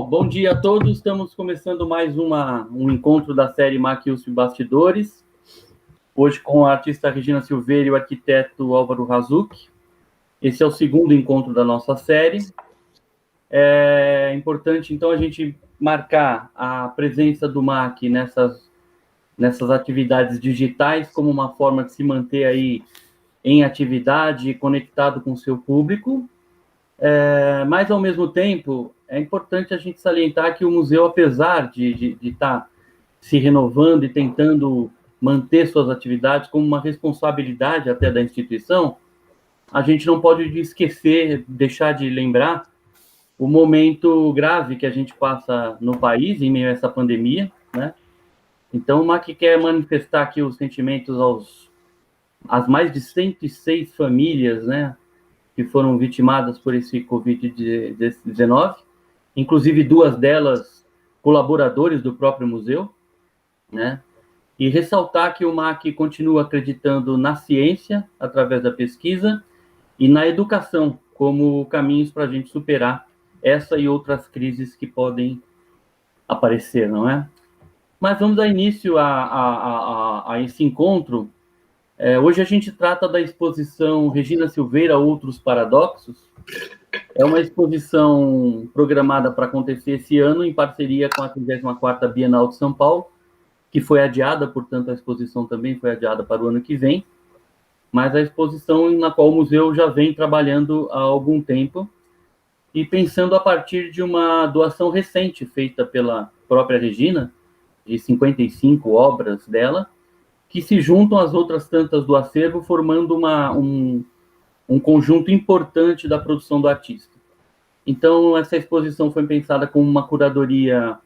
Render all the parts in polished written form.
Bom dia a todos. Estamos começando mais um encontro da série MAC USP Bastidores. Hoje com a artista Regina Silveira e o arquiteto Álvaro Razuc. Esse é o segundo encontro da nossa série. É importante, então, a gente marcar a presença do MAC nessas atividades digitais como uma forma de se manter aí em atividade, conectado com o seu público. Mas, ao mesmo tempo, é importante a gente salientar que o museu, apesar de estar se renovando e tentando manter suas atividades como uma responsabilidade até da instituição, a gente não pode esquecer, deixar de lembrar o momento grave que a gente passa no país em meio a essa pandemia, né? Então, o MAC quer manifestar aqui os sentimentos às mais de 106 famílias, né, que foram vitimadas por esse Covid-19, inclusive 2 delas colaboradores do próprio museu, né? E ressaltar que o MAC continua acreditando na ciência, através da pesquisa, e na educação, como caminhos para a gente superar essa e outras crises que podem aparecer, não é? Mas vamos dar início a esse encontro. Hoje a gente trata da exposição Regina Silveira, Outros Paradoxos. É uma exposição programada para acontecer esse ano, em parceria com a 34ª Bienal de São Paulo, que foi adiada, portanto, a exposição também foi adiada para o ano que vem, mas a exposição na qual o museu já vem trabalhando há algum tempo, e pensando a partir de uma doação recente feita pela própria Regina, de 55 obras dela, que se juntam às outras tantas do acervo, formando um conjunto importante da produção do artista. Então, essa exposição foi pensada como uma curadoria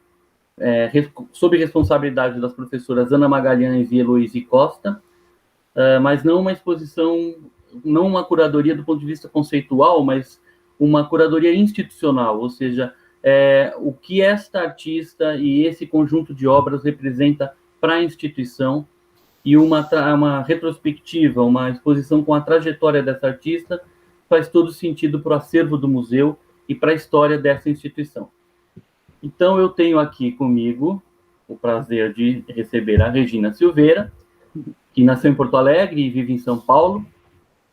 sob responsabilidade das professoras Ana Magalhães e Heloíse Costa, mas não uma exposição, não uma curadoria do ponto de vista conceitual, mas uma curadoria institucional, ou seja, o que esta artista e esse conjunto de obras representa para a instituição, e uma retrospectiva, uma exposição com a trajetória dessa artista, faz todo sentido para o acervo do museu e para a história dessa instituição. Então, eu tenho aqui comigo o prazer de receber a Regina Silveira, que nasceu em Porto Alegre e vive em São Paulo,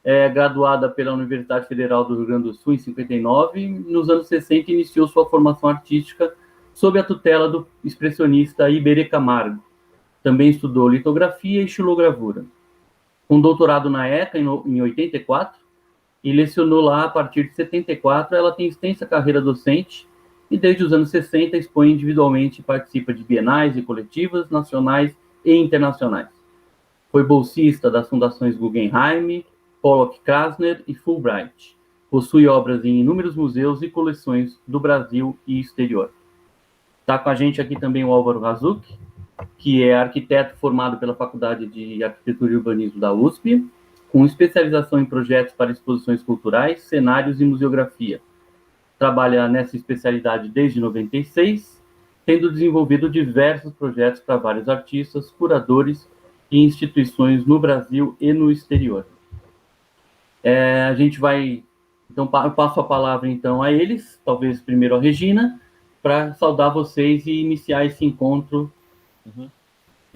é graduada pela Universidade Federal do Rio Grande do Sul em 59, e nos anos 60 iniciou sua formação artística sob a tutela do expressionista Iberê Camargo. Também estudou litografia e xilogravura. Com doutorado na ECA em 84, e lecionou lá a partir de 74. Ela tem extensa carreira docente e desde os anos 60 expõe individualmente e participa de bienais e coletivas nacionais e internacionais. Foi bolsista das fundações Guggenheim, Pollock Krasner e Fulbright. Possui obras em inúmeros museus e coleções do Brasil e exterior. Está com a gente aqui também o Álvaro Razuc, que é arquiteto formado pela Faculdade de Arquitetura e Urbanismo da USP, com especialização em projetos para exposições culturais, cenários e museografia. Trabalha nessa especialidade desde 96, tendo desenvolvido diversos projetos para vários artistas, curadores e instituições no Brasil e no exterior. A gente vai, então, eu passo a palavra então a eles, talvez primeiro a Regina, para saudar vocês e iniciar esse encontro.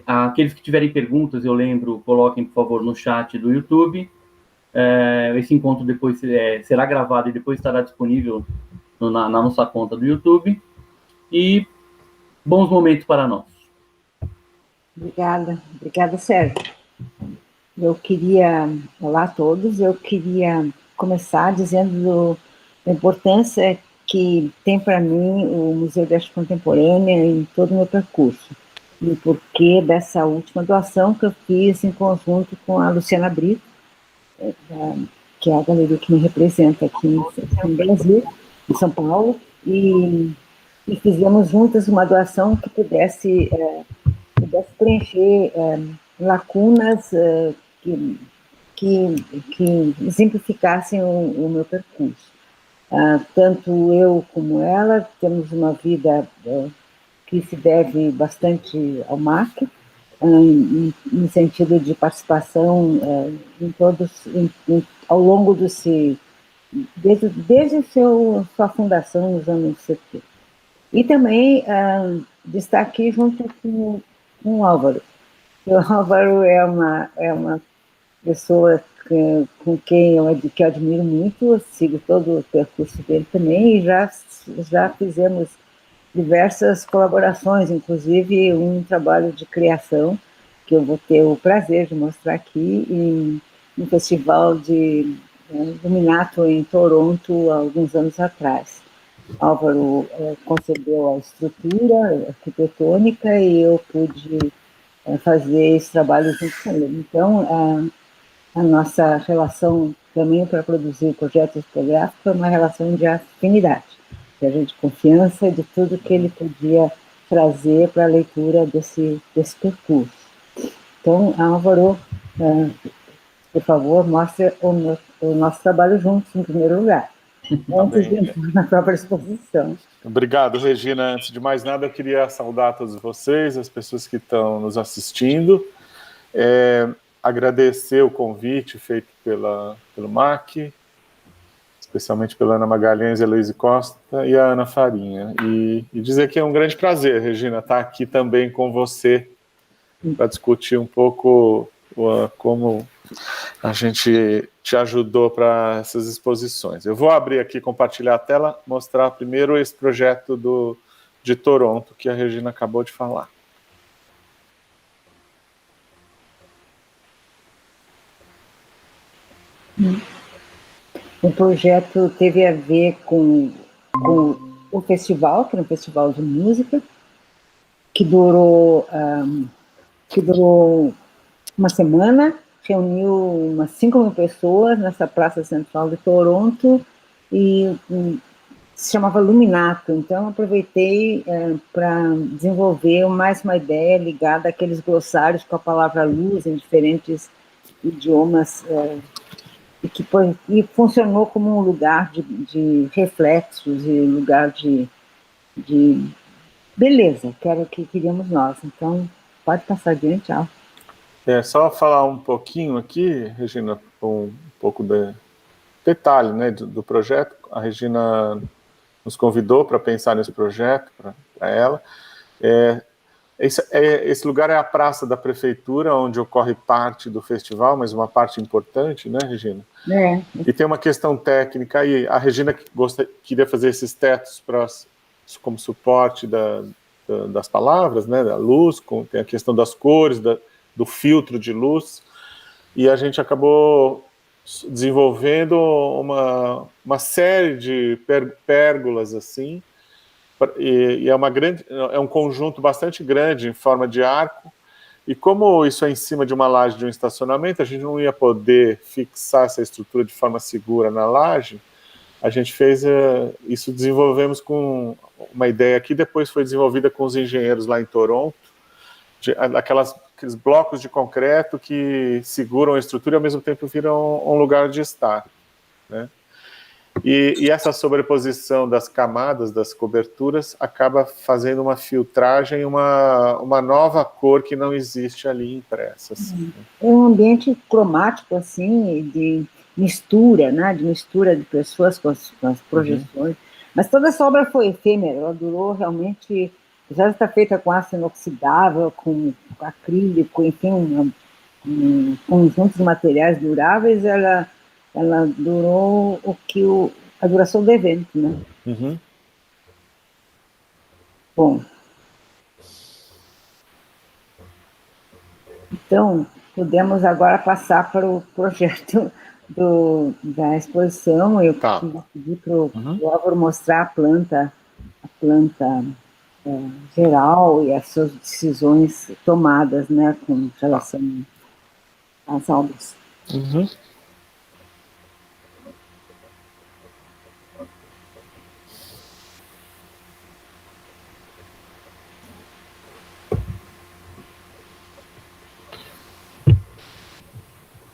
Aqueles que tiverem perguntas, eu lembro, coloquem, por favor, no chat do YouTube. Esse encontro depois será gravado e depois estará disponível na nossa conta do YouTube. E bons momentos para nós. Obrigada, Sérgio. Olá a todos, eu queria começar dizendo da importância que tem para mim o Museu de Arte Contemporânea em todo o meu percurso, e o porquê dessa última doação que eu fiz em conjunto com a Luciana Brito, que é a galeria que me representa aqui no Brasil, em São Paulo, e fizemos juntas uma doação que pudesse preencher lacunas que exemplificassem o meu percurso. Tanto eu como ela temos uma vida que se deve bastante ao MAC, no sentido de participação ao longo desde sua fundação nos anos 70. E também de estar aqui junto com o Álvaro. O Álvaro é uma pessoa com quem que eu admiro muito, eu sigo todo o percurso dele também, e já fizemos diversas colaborações, inclusive um trabalho de criação, que eu vou ter o prazer de mostrar aqui, no festival de Luminato em Toronto, há alguns anos atrás. Álvaro concebeu a estrutura arquitetônica e eu pude fazer esse trabalho junto com ele. Então, a nossa relação também para produzir projetos fotográficos é uma relação de afinidade, de confiança de tudo que ele podia trazer para a leitura desse percurso. Então, Álvaro, por favor, mostre o nosso trabalho juntos, em primeiro lugar, antes de entrar na própria exposição. Obrigado, Regina. Antes de mais nada, eu queria saudar todos vocês, as pessoas que estão nos assistindo. Agradecer o convite feito pelo MAC, especialmente pela Ana Magalhães, a Luísa Costa e a Ana Farinha. E dizer que é um grande prazer, Regina, estar aqui também com você para discutir um pouco como a gente te ajudou para essas exposições. Eu vou abrir aqui, compartilhar a tela, mostrar primeiro esse projeto de Toronto, que a Regina acabou de falar. O projeto teve a ver com o festival, que era um festival de música, que durou uma semana, reuniu umas 5.000 pessoas nessa praça central de Toronto e se chamava Luminato. Então, aproveitei para desenvolver mais uma ideia ligada àqueles glossários com a palavra luz em diferentes idiomas e funcionou como um lugar de reflexos e lugar de beleza, que era o que queríamos nós. Então, pode passar adiante, Al. Só falar um pouquinho aqui, Regina, um pouco de detalhe, né, do projeto. A Regina nos convidou para pensar nesse projeto, para ela. Esse lugar é a praça da prefeitura, onde ocorre parte do festival, mas uma parte importante, né, Regina? E tem uma questão técnica aí. A Regina queria fazer esses tetos como suporte das palavras, né, da luz, tem a questão das cores, do filtro de luz, e a gente acabou desenvolvendo uma série de pérgolas assim, e é um conjunto bastante grande em forma de arco, e como isso é em cima de uma laje de um estacionamento, a gente não ia poder fixar essa estrutura de forma segura na laje. A gente fez isso, desenvolvemos com uma ideia que depois foi desenvolvida com os engenheiros lá em Toronto, aqueles blocos de concreto que seguram a estrutura e ao mesmo tempo viram um lugar de estar, né? E essa sobreposição das camadas, das coberturas, acaba fazendo uma filtragem, uma nova cor que não existe ali impressa. Assim. É um ambiente cromático, assim, de mistura, né? De mistura de pessoas com as projeções. Mas toda essa obra foi efêmera, ela durou realmente, já está feita com aço inoxidável, com acrílico, enfim, um conjunto de materiais duráveis, ela durou a duração do evento, né? Bom, então, podemos agora passar para o projeto da exposição. Eu pedi para o Álvaro mostrar a planta geral e as suas decisões tomadas, né, com relação às obras.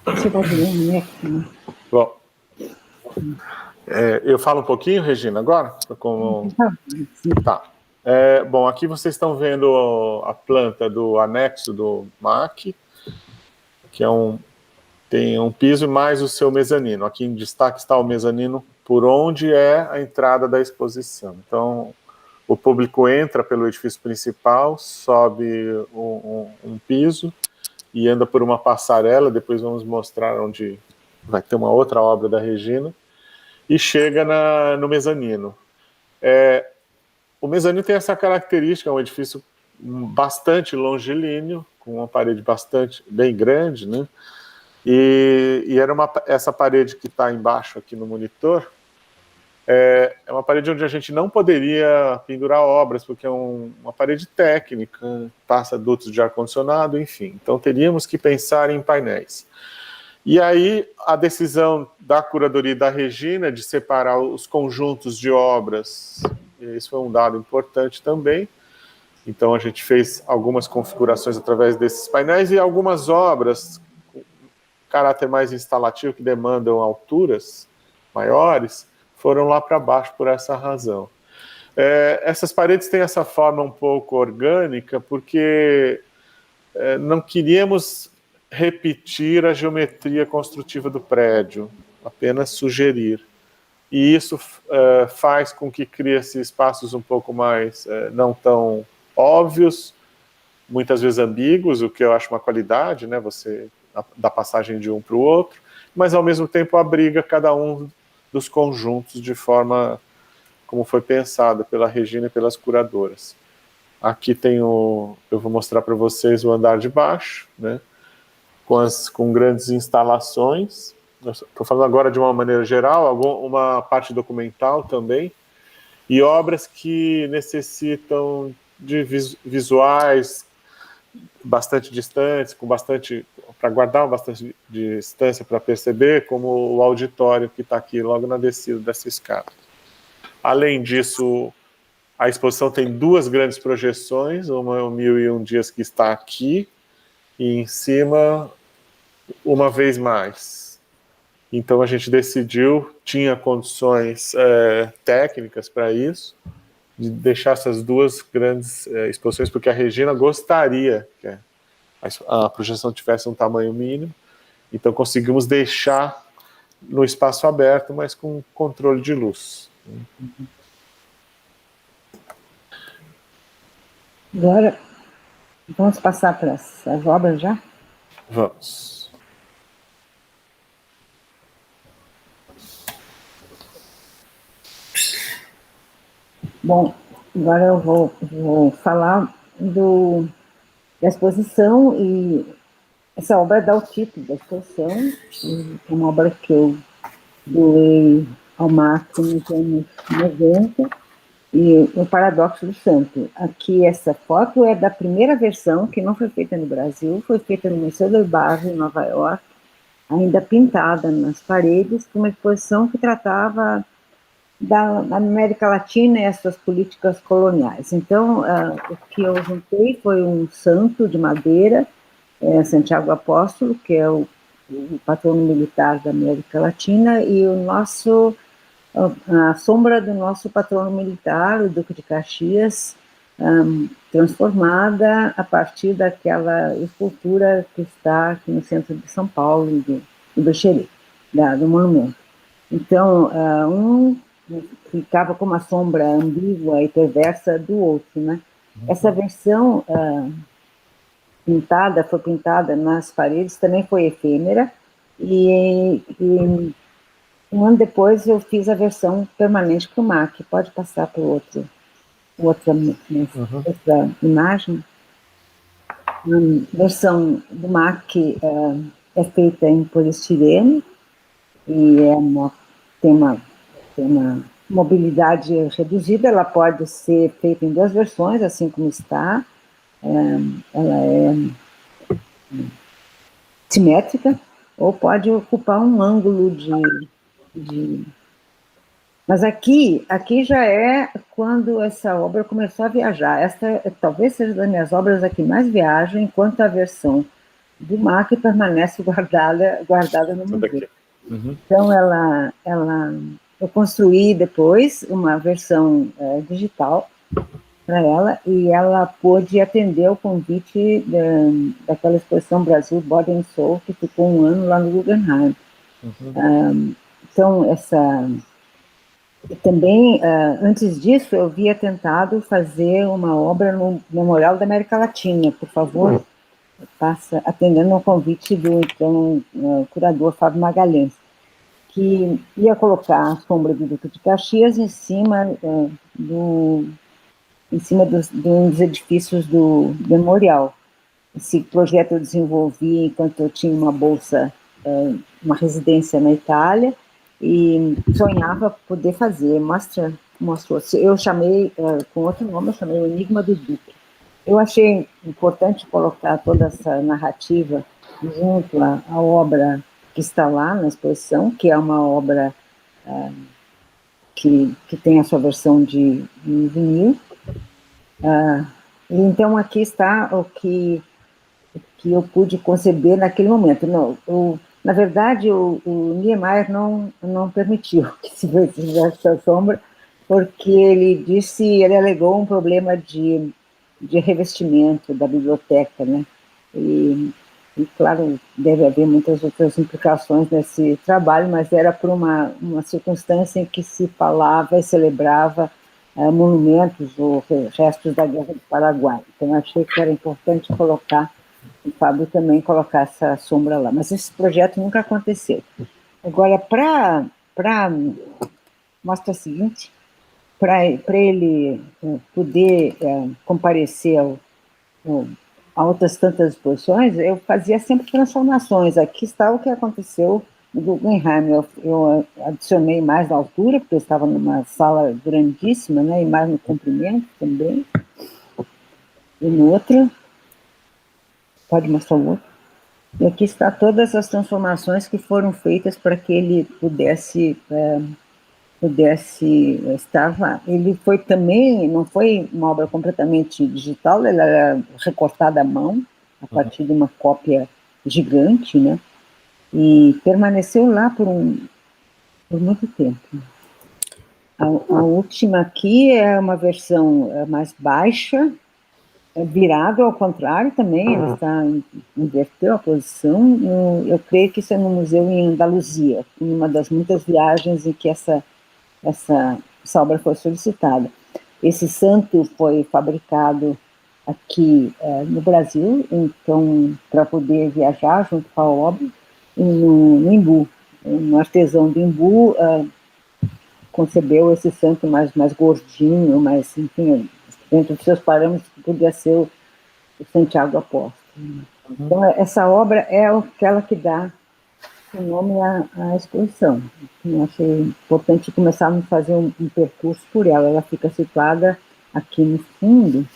Você pode ler, né? Bom, eu falo um pouquinho, Regina, agora? Tá. Bom, aqui vocês estão vendo a planta do anexo do MAC, que tem um piso e mais o seu mezanino. Aqui em destaque está o mezanino por onde é a entrada da exposição. Então, O público entra pelo edifício principal, sobe um piso e anda por uma passarela, depois vamos mostrar onde vai ter uma outra obra da Regina, e chega no mezanino. O mezanino tem essa característica, é um edifício bastante longilíneo, com uma parede bem grande, né? E era essa parede que está embaixo aqui no monitor, é uma parede onde a gente não poderia pendurar obras, porque é uma parede técnica, passa dutos de ar-condicionado, enfim. Então teríamos que pensar em painéis. E aí a decisão da curadoria e da Regina de separar os conjuntos de obras, isso foi um dado importante também. Então a gente fez algumas configurações através desses painéis e algumas obras com caráter mais instalativo, que demandam alturas maiores, foram lá para baixo por essa razão. Essas paredes têm essa forma um pouco orgânica, porque não queríamos repetir a geometria construtiva do prédio, apenas sugerir. E isso faz com que crie-se espaços um pouco mais não tão óbvios, muitas vezes ambíguos, o que eu acho uma qualidade, né? Você dá passagem de um para o outro, mas ao mesmo tempo abriga cada um dos conjuntos de forma como foi pensada pela Regina e pelas curadoras. Aqui tem eu vou mostrar para vocês o andar de baixo, né? Com grandes instalações. Estou falando agora de uma maneira geral, uma parte documental também, e obras que necessitam de visuais bastante distantes, para guardar bastante distância para perceber, como o auditório que está aqui logo na descida dessa escada. Além disso, a exposição tem duas grandes projeções, uma é o 1001 Dias que está aqui, e em cima, Uma Vez Mais. Então a gente decidiu, tinha condições técnicas para isso, de deixar essas duas grandes exposições, porque a Regina gostaria que a projeção tivesse um tamanho mínimo, então conseguimos deixar no espaço aberto, mas com controle de luz. Agora, vamos passar para as obras já? Vamos. Bom, agora eu vou falar da exposição, e essa obra dá o título da exposição, é uma obra que eu doei ao MAC nos anos 90, e O Paradoxo do Santo. Aqui essa foto é da primeira versão, que não foi feita no Brasil, foi feita no Museu del Barrio, em Nova York, ainda pintada nas paredes, uma exposição que tratava da América Latina e as suas políticas coloniais. Então, o que eu juntei foi um santo de madeira, Santiago Apóstolo, que é o patrono militar da América Latina, e a sombra do nosso patrono militar, o Duque de Caxias, transformada a partir daquela escultura que está aqui no centro de São Paulo, do Xerê, do monumento. Então, ficava com uma sombra ambígua e perversa do outro, né? Essa versão foi pintada nas paredes, também foi efêmera, e um ano depois eu fiz a versão permanente para o MAC. Pode passar para outra imagem. A versão do MAC é feita em poliestireno, e tem uma mobilidade reduzida, ela pode ser feita em duas versões, assim como está. Ela é simétrica, ou pode ocupar um ângulo de... Mas aqui já é quando essa obra começou a viajar. Esta talvez seja das minhas obras a que mais viaja, enquanto a versão do MAC permanece guardada no museu. Então, eu construí depois uma versão digital para ela, e ela pôde atender o convite daquela exposição Brasil Body and Soul, que ficou um ano lá no Guggenheim. Então, E também, antes disso, eu havia tentado fazer uma obra no Memorial da América Latina. Por favor, passa atendendo ao convite do então curador Fábio Magalhães, que ia colocar a sombra do Duque de Caxias em cima dos edifícios do memorial. Esse projeto eu desenvolvi enquanto eu tinha uma bolsa, uma residência na Itália, e sonhava poder fazer. Mostrou. Eu chamei, com outro nome, eu chamei o Enigma do Duque. Eu achei importante colocar toda essa narrativa junto à obra que está lá na exposição, que é uma obra que tem a sua versão de vinil. Então, aqui está o que eu pude conceber naquele momento. Na verdade, o Niemeyer não permitiu que se fizesse essa sombra, porque ele alegou um problema de revestimento da biblioteca, né? E, claro, deve haver muitas outras implicações nesse trabalho, mas era por uma circunstância em que se falava e celebrava monumentos ou restos da Guerra do Paraguai. Então, achei que era importante colocar, o Fábio também colocar essa sombra lá. Mas esse projeto nunca aconteceu. Agora, para mostra a seguinte, para ele poder comparecer a outras tantas exposições, eu fazia sempre transformações. Aqui está o que aconteceu no Guggenheim. Eu adicionei mais na altura, porque eu estava numa sala grandíssima, né, e mais no comprimento também. E no outro, pode mostrar o outro. E aqui está todas as transformações que foram feitas para que ele pudesse estar lá. Ele foi também, não foi uma obra completamente digital, ela era recortada à mão, a partir de uma cópia gigante, né? E permaneceu lá por muito tempo. A última aqui é uma versão mais baixa, virado ao contrário também, ela inverteu a posição. Eu creio que isso é no museu em Andaluzia, em uma das muitas viagens em que essa obra foi solicitada. Esse santo foi fabricado aqui no Brasil, então, para poder viajar junto com a obra, no Embu. Um artesão de Embu concebeu esse santo mais gordinho, mais, enfim, dentro dos seus parâmetros, podia ser o Santiago Apóstolo. Então, essa obra é aquela que dá o nome à exposição. Eu achei importante começarmos a fazer um percurso por ela. Ela fica situada aqui no fundo.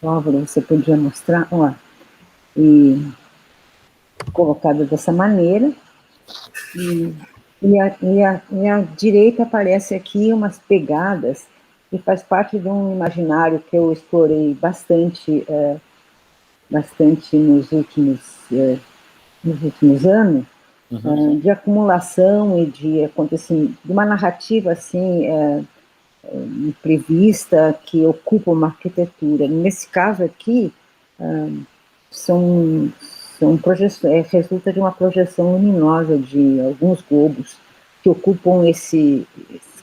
Álvaro, você podia mostrar? Ó, e colocada dessa maneira. E à direita aparece aqui umas pegadas que faz parte de um imaginário que eu explorei bastante nos últimos anos, de acumulação e de acontecimento, de uma narrativa assim prevista que ocupa uma arquitetura. Nesse caso aqui, resulta de uma projeção luminosa de alguns globos que ocupam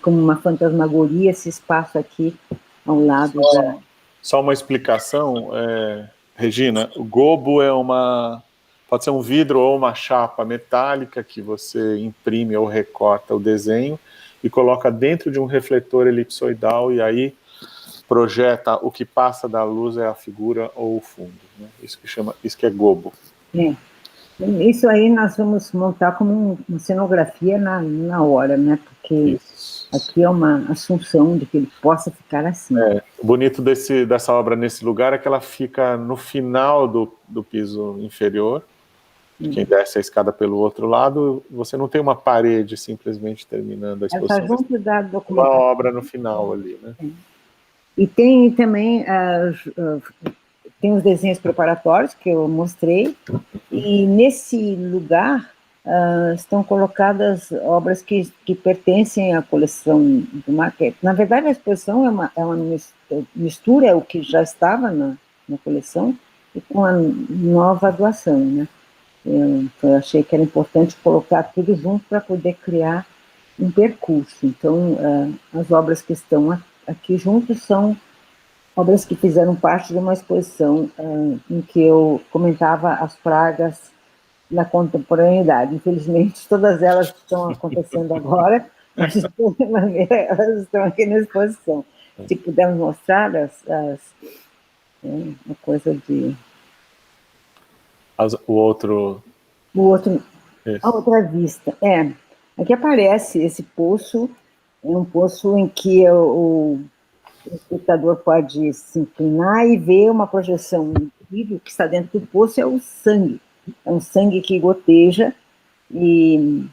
como uma fantasmagoria, esse espaço aqui ao lado Só uma explicação, Regina, o globo pode ser um vidro ou uma chapa metálica que você imprime ou recorta o desenho e coloca dentro de um refletor elipsoidal e aí projeta o que passa da luz é a figura ou o fundo, né? Isso que é globo. Isso aí nós vamos montar como uma cenografia na hora, né? Porque aqui é uma assunção de que ele possa ficar assim. O bonito dessa obra nesse lugar é que ela fica no final do piso inferior. Quem desce a escada pelo outro lado, você não tem uma parede simplesmente terminando a exposição. Ela está junto da documentação. Uma obra no final ali, né? E tem também tem os desenhos preparatórios que eu mostrei, e nesse lugar estão colocadas obras que pertencem à coleção do Marquette. Na verdade, a exposição é uma mistura o que já estava na coleção e com a nova doação, né? Eu achei que era importante colocar tudo junto para poder criar um percurso. Então, as obras que estão aqui juntos são obras que fizeram parte de uma exposição em que eu comentava as pragas na contemporaneidade. Infelizmente, todas elas estão acontecendo agora, mas de toda maneira elas estão aqui na exposição. Se pudermos mostrar uma coisa de... O outro... A outra vista. Aqui aparece esse poço, é um poço em que o espectador pode se inclinar e ver uma projeção incrível que está dentro do poço, é o sangue. É um sangue que goteja e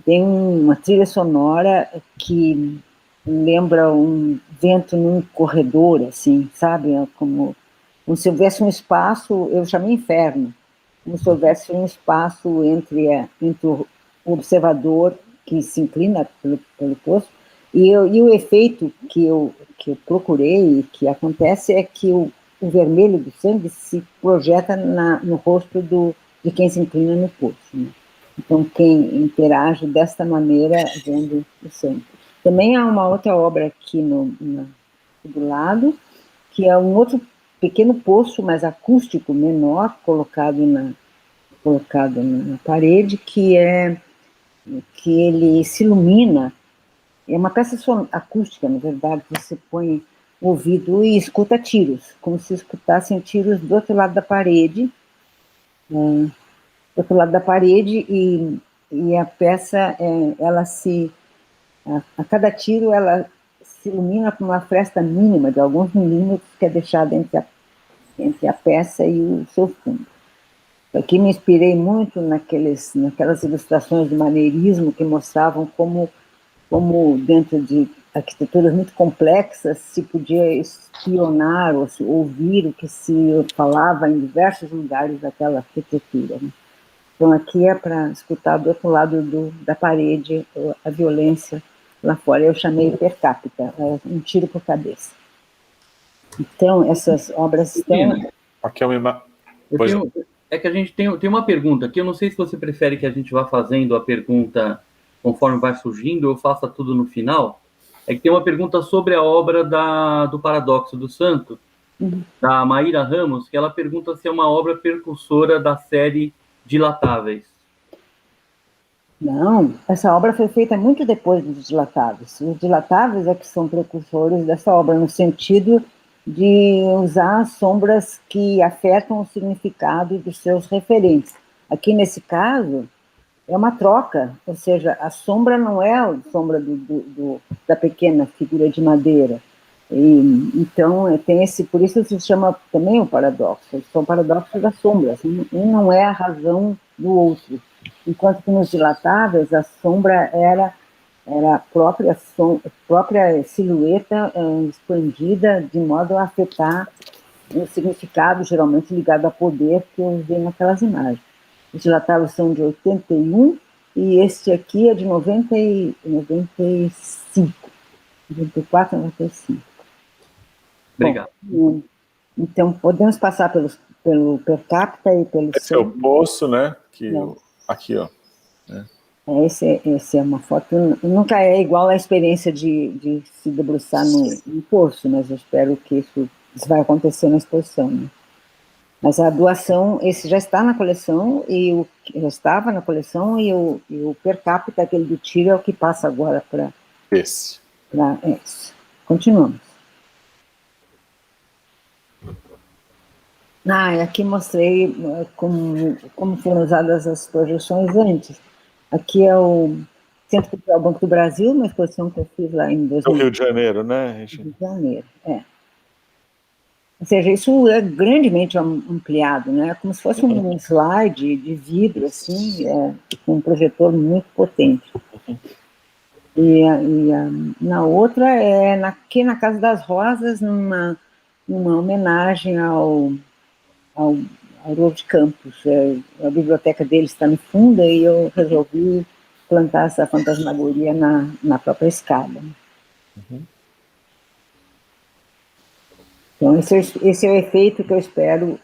tem uma trilha sonora que lembra um vento num corredor, assim, sabe? Como se houvesse um espaço, eu chamei inferno, como se houvesse um espaço entre o observador que se inclina pelo poço e o efeito que eu procurei, que acontece, é que o vermelho do sangue se projeta no rosto de quem se inclina no poço, né? Então, quem interage desta maneira vendo o sangue. Também há uma outra obra aqui do lado, que é um outro pequeno poço, mas acústico, menor, colocado na parede, que ele se ilumina. É uma peça acústica, na verdade, você põe o ouvido e escuta tiros, como se escutassem tiros do outro lado da parede, e a peça, a cada tiro, ela se ilumina com uma fresta mínima de alguns milímetros que é deixada entre a peça e o seu fundo. Aqui me inspirei muito naquelas ilustrações de maneirismo que mostravam como dentro de arquiteturas muito complexas se podia espionar ou se ouvir o que se falava em diversos lugares daquela arquitetura, né? Então aqui é para escutar do outro lado da parede a violência lá fora. Eu chamei per capita, um tiro por cabeça. Então essas obras estão... Aqui é uma... É que a gente tem uma pergunta aqui, eu não sei se você prefere que a gente vá fazendo a pergunta conforme vai surgindo, ou faça tudo no final. É que tem uma pergunta sobre a obra do Paradoxo do Santo, da Maíra Ramos, que ela pergunta se é uma obra precursora da série Dilatáveis. Não, essa obra foi feita muito depois dos Dilatáveis. Os Dilatáveis é que são precursores dessa obra, no sentido de usar sombras que afetam o significado dos seus referentes. Aqui, nesse caso, é uma troca, ou seja, a sombra não é a sombra da pequena figura de madeira. Então, por isso se chama também o paradoxo, são paradoxos das sombras, um não é a razão do outro. Enquanto que nos Dilatáveis, a sombra era a própria silhueta expandida de modo a afetar o significado, geralmente ligado a poder, que eu vi naquelas imagens. Os Dilatáveis são de 81 e este aqui é de 95. 94, 95. Obrigado. Bom, então, podemos passar pelo per capita e pelo... Esse é o poço, né? Aqui, ó. Esse é uma foto... Nunca é igual a experiência de se debruçar no poço, mas eu espero que isso vai acontecer na exposição, né? Mas a doação, esse já está na coleção, já estava na coleção, e o per capita, aquele do tiro, é o que passa agora para... Esse. Continuamos. Aqui mostrei como foram usadas as projeções antes. Aqui é o Centro Cultural Banco do Brasil, uma exposição que eu fiz lá em 2000. No Rio de Janeiro, né, Regina? Rio de Janeiro, Ou seja, isso é grandemente ampliado, né? Como se fosse um slide de vidro, assim, com um projetor muito potente. E na outra aqui na Casa das Rosas, numa homenagem ao Haroldo de Campos. A biblioteca dele está no fundo e eu resolvi plantar essa fantasmagoria na própria escada. Então, esse é o efeito que eu espero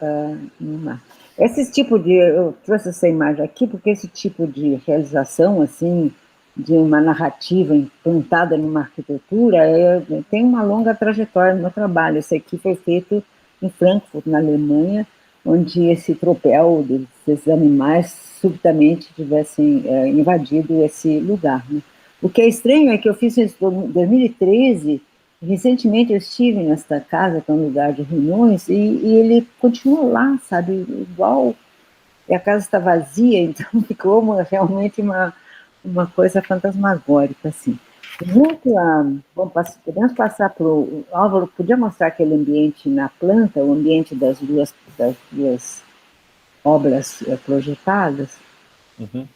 eu trouxe essa imagem aqui porque esse tipo de realização, assim, de uma narrativa implantada numa arquitetura, tem uma longa trajetória no meu trabalho. Esse aqui foi feito em Frankfurt, na Alemanha, onde esse tropel desses animais subitamente tivessem invadido esse lugar, né? O que é estranho é que eu fiz isso em 2013, recentemente eu estive nesta casa, que é um lugar de reuniões, e ele continua lá, sabe, igual, e a casa está vazia, então ficou realmente uma coisa fantasmagórica, assim. Podemos passar para o Álvaro, podia mostrar aquele ambiente na planta, o ambiente das duas obras projetadas? Uhum.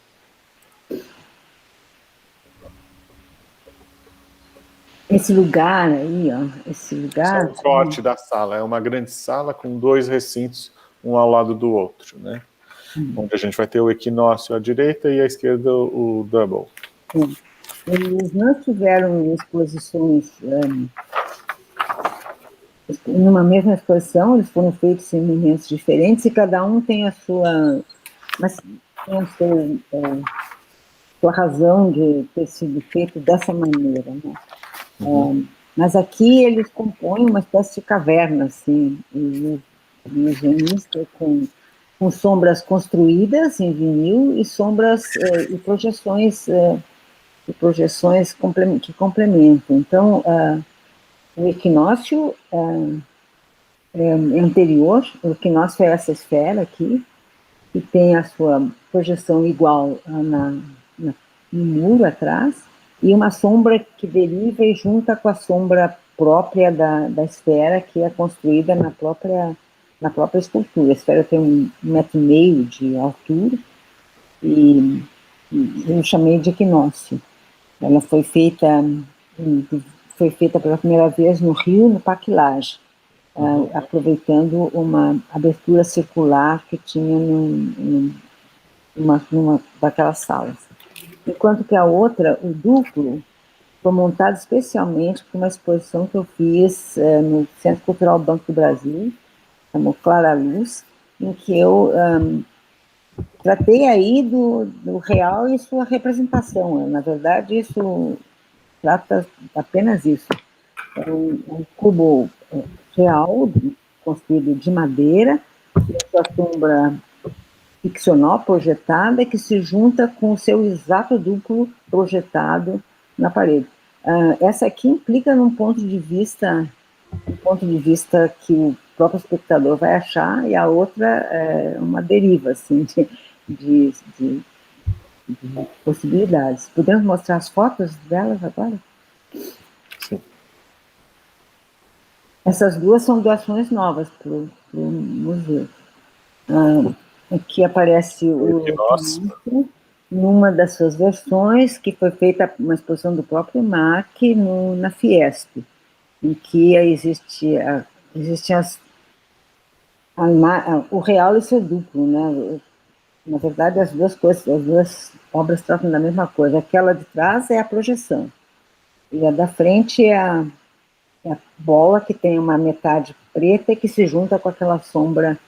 Esse lugar aí, ó, esse lugar... Esse é um corte da sala, é uma grande sala com 2 recintos, um ao lado do outro, né? Onde a gente vai ter o equinócio à direita e à esquerda o double. Eles não tiveram exposições numa mesma exposição, eles foram feitos em momentos diferentes e cada um tem a sua, mas tem a sua razão de ter sido feito dessa maneira, né? Mas aqui eles compõem uma espécie de caverna, assim, ilusionista, com sombras construídas em vinil e sombras e projeções que complementam. Então, o equinócio é anterior, o equinócio é essa esfera aqui, que tem a sua projeção igual no muro atrás, e uma sombra que deriva e junta com a sombra própria da esfera, que é construída na própria escultura. A esfera tem 1,5 metro de altura, e eu chamei de equinócio. Ela foi feita pela primeira vez no Rio, no Parque Lage, aproveitando uma abertura circular que tinha numa daquelas salas. Enquanto que a outra, o duplo, foi montado especialmente para uma exposição que eu fiz no Centro Cultural Banco do Brasil, chamou Clara Luz, em que eu tratei aí do real e sua representação. Na verdade, isso trata apenas isso. É um cubo real, construído de madeira, e a sua sombra ficcional projetada, que se junta com o seu exato duplo projetado na parede. Essa aqui implica num ponto de vista que o próprio espectador vai achar, e a outra é uma deriva, assim, de possibilidades. Podemos mostrar as fotos delas agora? Sim. Essas duas são doações novas para o museu. Aqui aparece o equinócio numa das suas versões, que foi feita uma exposição do próprio MAC na Fiesp, em que existiam o real e seu duplo, né? Na verdade, as duas obras tratam da mesma coisa. Aquela de trás é a projeção, e a da frente é a bola, que tem uma metade preta e que se junta com aquela sombra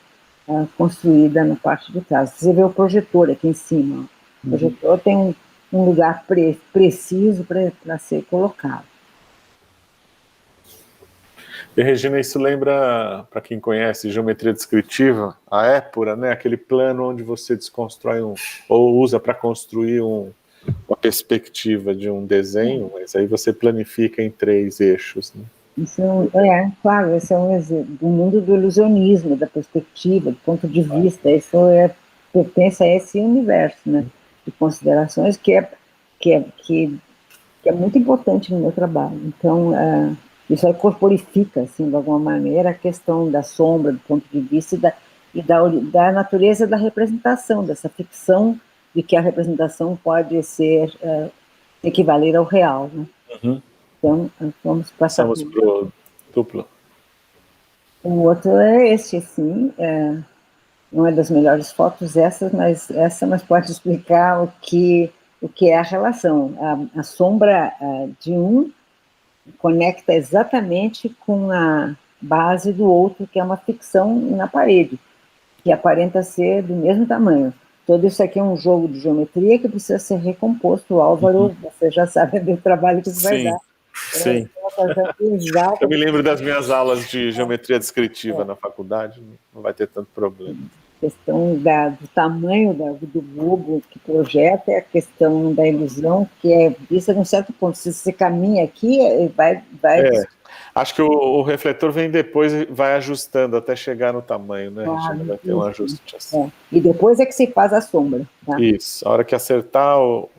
construída na parte de trás. Você vê o projetor aqui em cima. O projetor tem um lugar preciso para ser colocado. E, Regina, isso lembra, para quem conhece geometria descritiva, a épura, né? Aquele plano onde você desconstrói ou usa para construir uma perspectiva de um desenho, mas aí você planifica em 3 eixos, né? Isso claro, esse é um exemplo do mundo do ilusionismo, da perspectiva, do ponto de vista. Isso pertence a esse universo, né, de considerações que é muito importante no meu trabalho. Então, isso aí corporifica, assim, de alguma maneira, a questão da sombra, do ponto de vista e da natureza da representação, dessa ficção de que a representação pode ser equivaler ao real, né? Então, vamos passar para o duplo. O outro é este, assim, não é das melhores fotos mas pode explicar o que é a relação. A sombra de um conecta exatamente com a base do outro, que é uma ficção na parede, que aparenta ser do mesmo tamanho. todo isso aqui é um jogo de geometria que precisa ser recomposto. O Álvaro, você já sabe do trabalho que isso vai dar. Sim. Eu me lembro das minhas aulas de geometria descritiva na faculdade, não vai ter tanto problema. A questão do tamanho do globo que projeta é a questão da ilusão, que é vista de um certo ponto. Se você caminha aqui, vai... Acho que o refletor vem depois e vai ajustando até chegar no tamanho, né, Regina? Vai ter um ajuste assim. E depois é que se faz a sombra. Tá? Isso, a hora que acertar o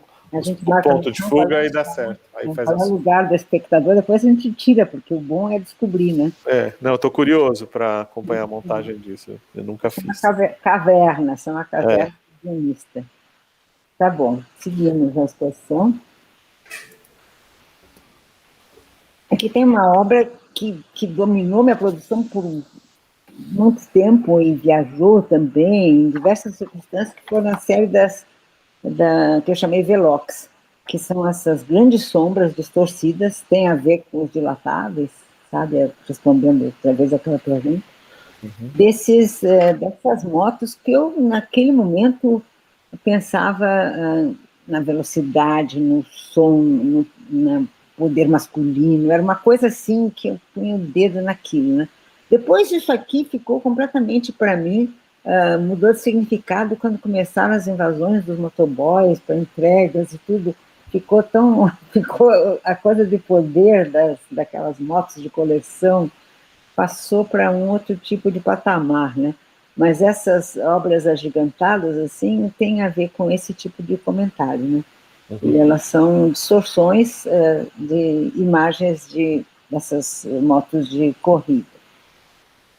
ponto de fuga, aí dá certo. Aí faz o lugar do espectador, depois a gente tira, porque o bom é descobrir, né? Não, eu tô curioso para acompanhar a montagem disso. Eu nunca fiz. Caverna, são uma caverna violista. Tá bom, seguimos a exposição. Aqui tem uma obra que dominou minha produção por muito tempo e viajou também em diversas circunstâncias, que foram a série que eu chamei Velox, que são essas grandes sombras distorcidas, tem a ver com os dilatáveis, sabe, respondendo talvez aquela pergunta, dessas motos que eu, naquele momento, pensava na velocidade, no som, no poder masculino, era uma coisa assim que eu punha o dedo naquilo, né? Depois disso aqui ficou completamente, para mim, mudou de significado quando começaram as invasões dos motoboys para entregas e tudo. Ficou a coisa de poder daquelas motos de coleção passou para um outro tipo de patamar, né? Mas essas obras agigantadas, assim, têm a ver com esse tipo de comentário, né? E elas são distorções de imagens dessas motos de corrida.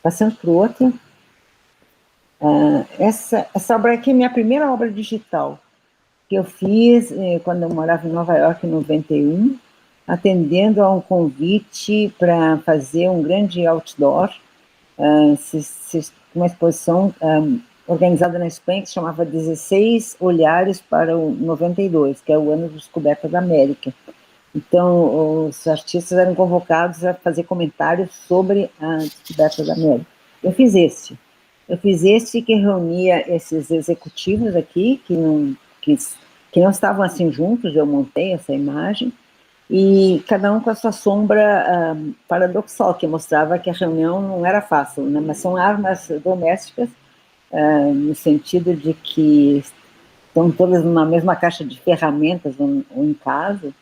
Passando para o outro. Essa obra aqui é minha primeira obra digital, que eu fiz quando eu morava em Nova York, em 91, atendendo a um convite para fazer um grande outdoor, uma exposição organizada na Espanha, que se chamava 16 Olhares para o 92, que é o ano de descoberta da América. Então, os artistas eram convocados a fazer comentários sobre a descoberta da América. Eu fiz este que reunia esses executivos aqui, que não estavam assim juntos, eu montei essa imagem, e cada um com a sua sombra paradoxal, que mostrava que a reunião não era fácil, né? Mas são armas domésticas, no sentido de que estão todas numa mesma caixa de ferramentas ou em casa.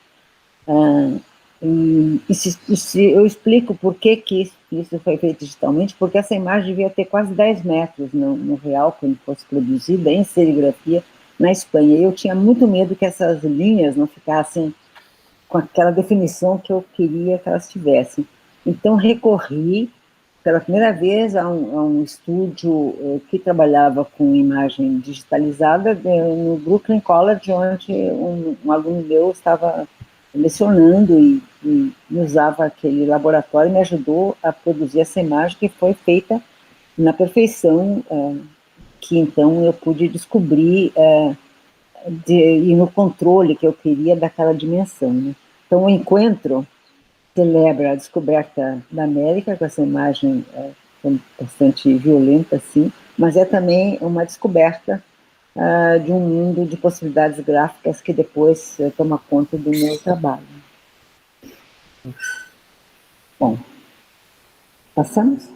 Eu explico por que isso foi feito digitalmente, porque essa imagem devia ter quase 10 metros no real, quando fosse produzida em serigrafia na Espanha. E eu tinha muito medo que essas linhas não ficassem com aquela definição que eu queria que elas tivessem. Então, recorri, pela primeira vez, a um estúdio que trabalhava com imagem digitalizada no Brooklyn College, onde um aluno meu estava lecionando e usava aquele laboratório e me ajudou a produzir essa imagem que foi feita na perfeição, que então eu pude descobrir e no controle que eu queria daquela dimensão, né? Então, o encontro celebra a descoberta da América, com essa imagem bastante violenta, assim, mas é também uma descoberta de um mundo de possibilidades gráficas que depois toma conta do meu trabalho. Bom, passamos?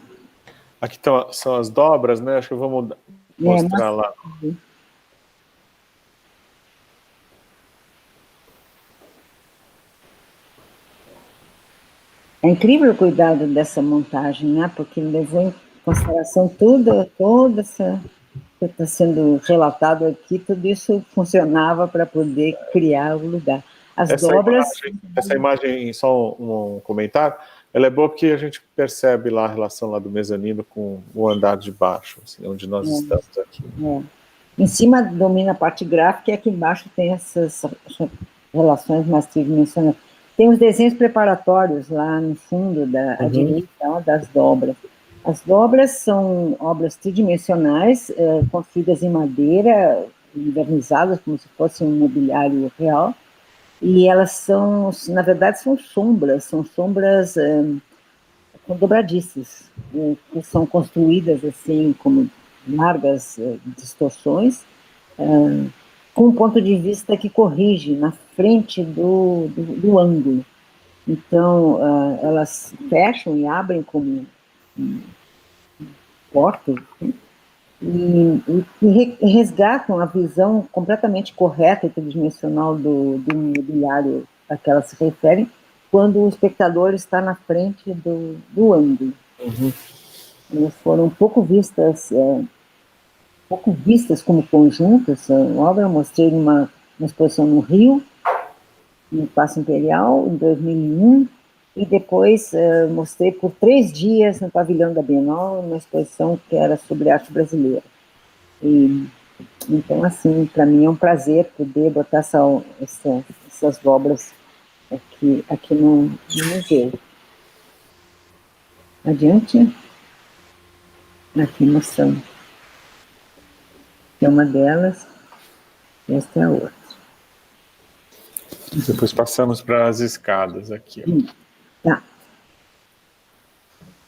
Aqui são as dobras, né? Acho que eu vou mostrar lá. É incrível o cuidado dessa montagem, né? Porque levou em consideração toda essa que está sendo relatado aqui, tudo isso funcionava para poder criar o lugar. Essa imagem, só um comentário, ela é boa porque a gente percebe lá a relação lá do mezanino com o andar de baixo, assim, onde nós estamos aqui. Em cima domina a parte gráfica e aqui embaixo tem essas relações mais tridimensionais. Tem os desenhos preparatórios lá no fundo, à direita, das dobras. As dobras são obras tridimensionais, construídas em madeira, envernizadas como se fosse um mobiliário real, e elas são, na verdade, são sombras dobradiças, que são construídas assim, como largas distorções, com um ponto de vista que corrige na frente do ângulo. Então, elas fecham e abrem como portas, assim, e resgatam a visão completamente correta e tridimensional do mobiliário a que elas se referem, quando o espectador está na frente do ângulo. Uhum. Elas foram pouco vistas como conjuntas. A obra eu mostrei numa exposição no Rio, no Paço Imperial, em 2001, e depois mostrei por 3 dias no Pavilhão da Bienal, uma exposição que era sobre arte brasileira. Então, assim, para mim é um prazer poder botar essas obras aqui no museu. Adiante. Aqui mostrando. É uma delas, esta é a outra. Depois passamos para as escadas aqui. Tá.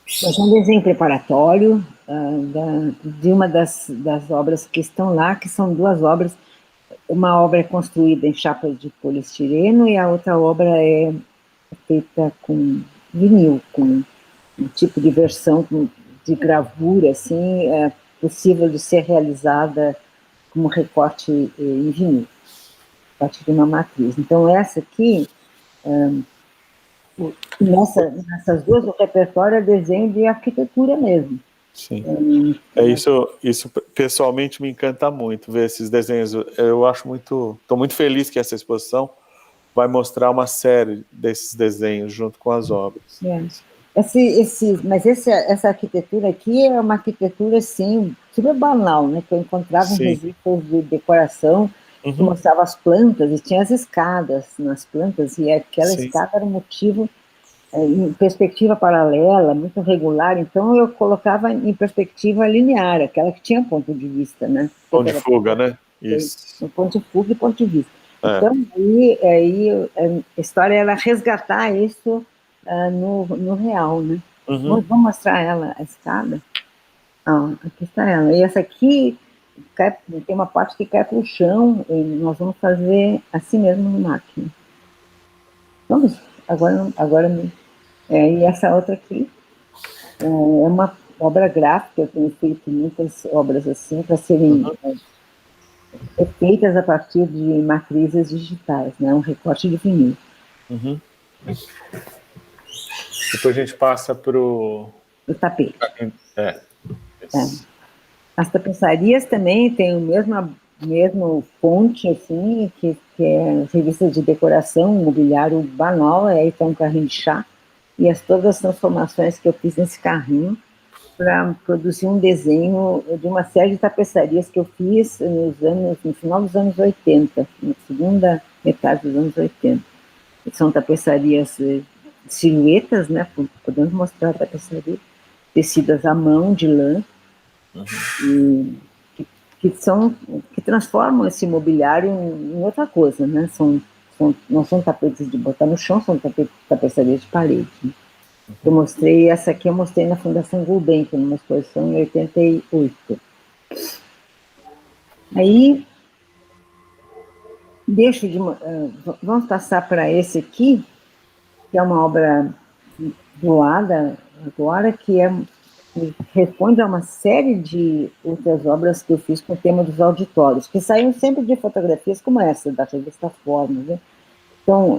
Esse é um desenho preparatório de uma das obras que estão lá, que são 2 obras. Uma obra é construída em chapas de poliestireno e a outra obra é feita com vinil, com um tipo de versão de gravura, assim, possível de ser realizada como recorte em vinil, a partir de uma matriz. Então, essa aqui, nessas 2, o repertório é desenho de arquitetura mesmo. Sim. Isso pessoalmente me encanta muito, ver esses desenhos. Eu acho estou muito feliz que essa exposição vai mostrar uma série desses desenhos junto com as obras. Mas essa arquitetura aqui é uma arquitetura, assim, super banal, né? Que eu encontrava em revistas de decoração, que mostrava as plantas, e tinha as escadas nas plantas, e aquela escada era um motivo em perspectiva paralela, muito regular, então eu colocava em perspectiva linear, aquela que tinha ponto de vista, né? Ponto de fuga, né? Isso. Ponto de fuga e ponto de vista. Então, aí a história era resgatar isso no real, né? Vamos mostrar ela, a escada. Aqui está ela. E essa aqui tem uma parte que cai para o chão, e nós vamos fazer assim mesmo no máquina. Vamos, agora e essa outra aqui é uma obra gráfica. Eu tenho feito muitas obras assim, para serem feitas a partir de matrizes digitais, né? Um recorte de vinil. Depois a gente passa para o tapete. As tapeçarias também têm o mesmo fonte, assim, que é revista de decoração, mobiliário banal, aí tem um carrinho de chá, e todas as transformações que eu fiz nesse carrinho para produzir um desenho de uma série de tapeçarias que eu fiz no final dos anos 80, na segunda metade dos anos 80. São tapeçarias silhuetas, né? Podemos mostrar a tapeçaria, tecidas à mão, de lã, que transformam esse mobiliário em outra coisa, né? Não são tapetes de botar no chão, são tapeçarias de parede. Né? Essa aqui eu mostrei na Fundação Gulbenkian, numa exposição em 88. Aí, vamos passar para esse aqui, que é uma obra doada agora, que responde a uma série de outras obras que eu fiz com o tema dos auditórios, que saíram sempre de fotografias como essa, da revista Forma, né? Então,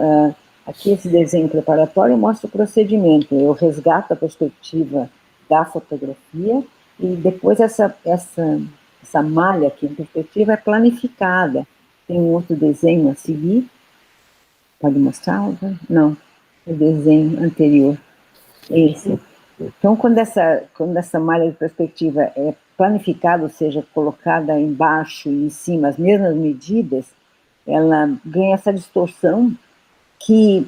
aqui esse desenho preparatório mostra o procedimento. Eu resgato a perspectiva da fotografia e depois essa malha aqui em perspectiva é planificada. Tem um outro desenho a seguir. Pode mostrar? Não, o desenho anterior. Esse. Então, quando essa malha de perspectiva é planificada, ou seja, colocada embaixo e em cima, as mesmas medidas, ela ganha essa distorção que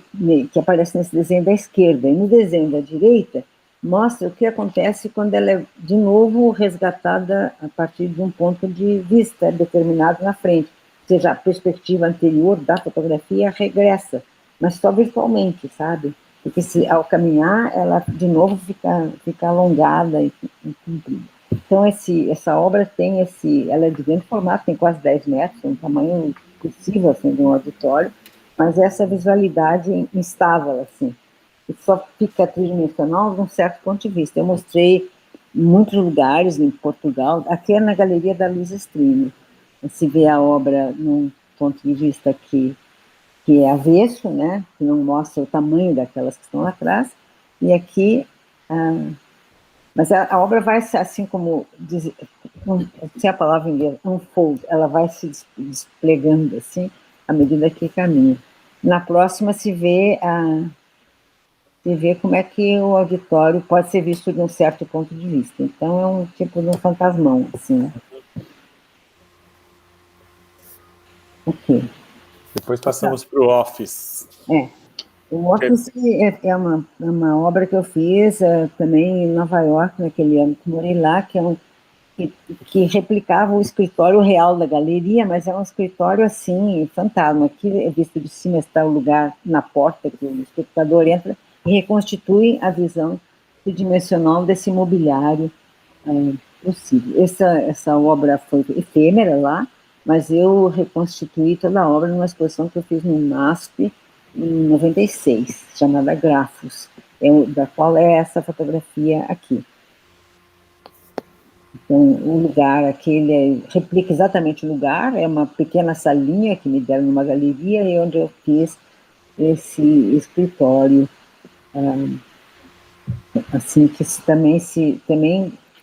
aparece nesse desenho da esquerda. E no desenho da direita, mostra o que acontece quando ela é, de novo, resgatada a partir de um ponto de vista determinado na frente. Ou seja, a perspectiva anterior da fotografia regressa, mas só virtualmente, sabe? Porque ao caminhar, ela de novo fica alongada e comprida. Então, essa obra tem ela é de grande formato, tem quase 10 metros, um tamanho possível, assim, de um auditório, mas essa visualidade instável, assim, que só fica tridimensional de um certo ponto de vista. Eu mostrei em muitos lugares, em Portugal, aqui é na Galeria da Luiza Strime, se vê a obra num ponto de vista que é avesso, né, que não mostra o tamanho daquelas que estão lá atrás, e aqui... mas a obra vai ser assim como, se a palavra em inglês, unfold, ela vai se desplegando assim, à medida que caminha. Na próxima se vê como é que o auditório pode ser visto de um certo ponto de vista. Então é um tipo de um fantasmão, assim, né? Ok. Depois passamos para o Office. O Office é uma obra que eu fiz também em Nova York, naquele ano que morei lá, que replicava o escritório real da galeria, mas é um escritório assim, fantasma. Aqui, visto de cima, está o lugar na porta que o espectador entra e reconstitui a visão tridimensional desse mobiliário possível. Essa obra foi efêmera lá, mas eu reconstituí toda a obra numa exposição que eu fiz no MASP em 96, chamada Grafos, da qual é essa fotografia aqui. Então, o lugar aquele replica exatamente o lugar, é uma pequena salinha que me deram numa galeria e onde eu fiz esse escritório, assim, que também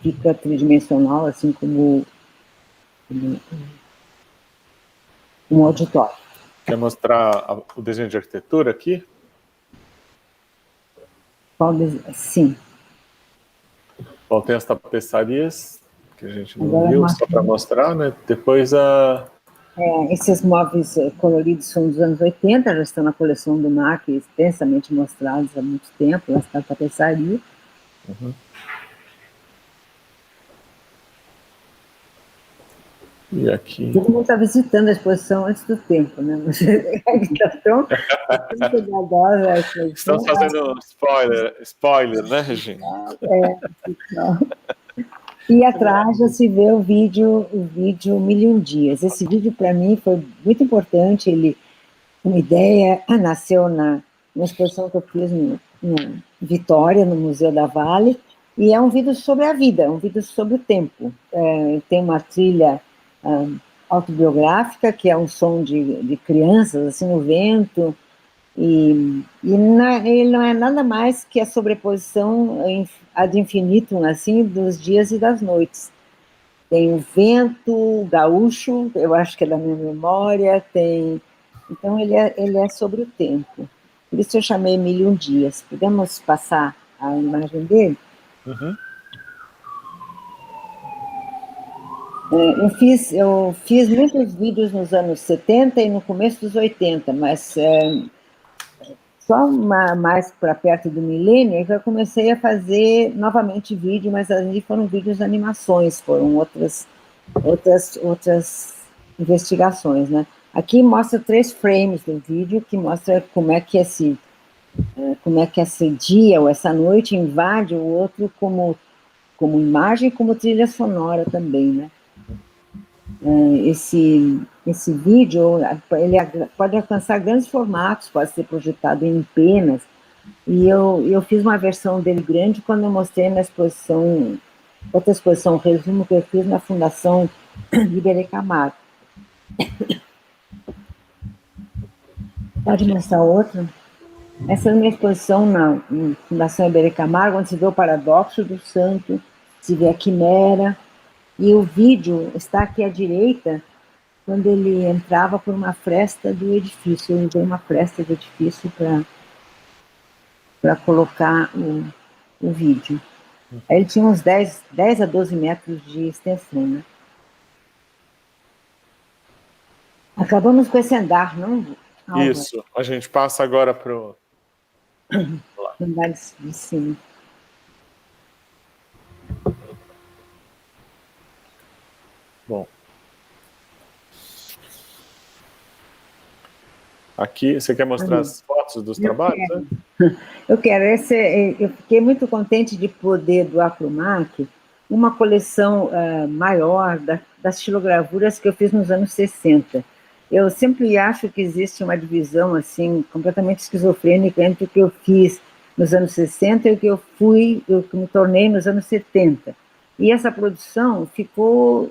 fica tridimensional, assim como um auditório. Quer mostrar o desenho de arquitetura aqui? Sim. Bom, tem as tapeçarias, que a gente não viu, só para mostrar, né? Depois esses móveis coloridos são dos anos 80, já estão na coleção do MAC, extensamente mostrados há muito tempo, na tapeçaria. E aqui... Todo mundo está visitando a exposição antes do tempo, né? Estamos fazendo spoiler, né, Regina? E atrás já se vê o vídeo 1001 Dias. Esse vídeo, para mim, foi muito importante. Uma ideia nasceu na exposição que eu fiz em Vitória, no Museu da Vale, e é um vídeo sobre a vida, um vídeo sobre o tempo. Tem uma trilha autobiográfica, que é um som de crianças, assim, no vento, e ele não é nada mais que a sobreposição ad infinitum, assim, dos dias e das noites. Tem o vento gaúcho, eu acho que é da minha memória, então ele é sobre o tempo. Por isso eu chamei 1001 Dias. Podemos passar a imagem dele? Eu fiz muitos vídeos nos anos 70 e no começo dos 80, mas só mais para perto do milênio que eu comecei a fazer novamente vídeo, mas ali foram vídeos de animações, foram outras investigações, né? Aqui mostra 3 frames do vídeo que mostra como é que esse dia ou essa noite invade o outro como imagem e como trilha sonora também, né? Esse vídeo ele pode alcançar grandes formatos, pode ser projetado em penas, e eu fiz uma versão dele grande quando eu mostrei na outra exposição, resumo que eu fiz na Fundação Iberê Camargo. Pode mostrar outra? Essa é a minha exposição na Fundação Iberê Camargo, onde se vê o paradoxo do santo, se vê a quimera, e o vídeo está aqui à direita, quando ele entrava por uma fresta do edifício. Eu usei uma fresta do edifício para colocar o vídeo. Aí ele tinha uns 10 a 12 metros de extensão, né? Acabamos com esse andar, não? Isso, a gente passa agora para o... andar de cima. Bom. Aqui, você quer mostrar as fotos dos trabalhos? Eu quero. Eu fiquei muito contente de poder doar para o MAC uma coleção maior das xilogravuras que eu fiz nos anos 60. Eu sempre acho que existe uma divisão assim completamente esquizofrênica entre o que eu fiz nos anos 60 e o que eu que me tornei nos anos 70. E essa produção ficou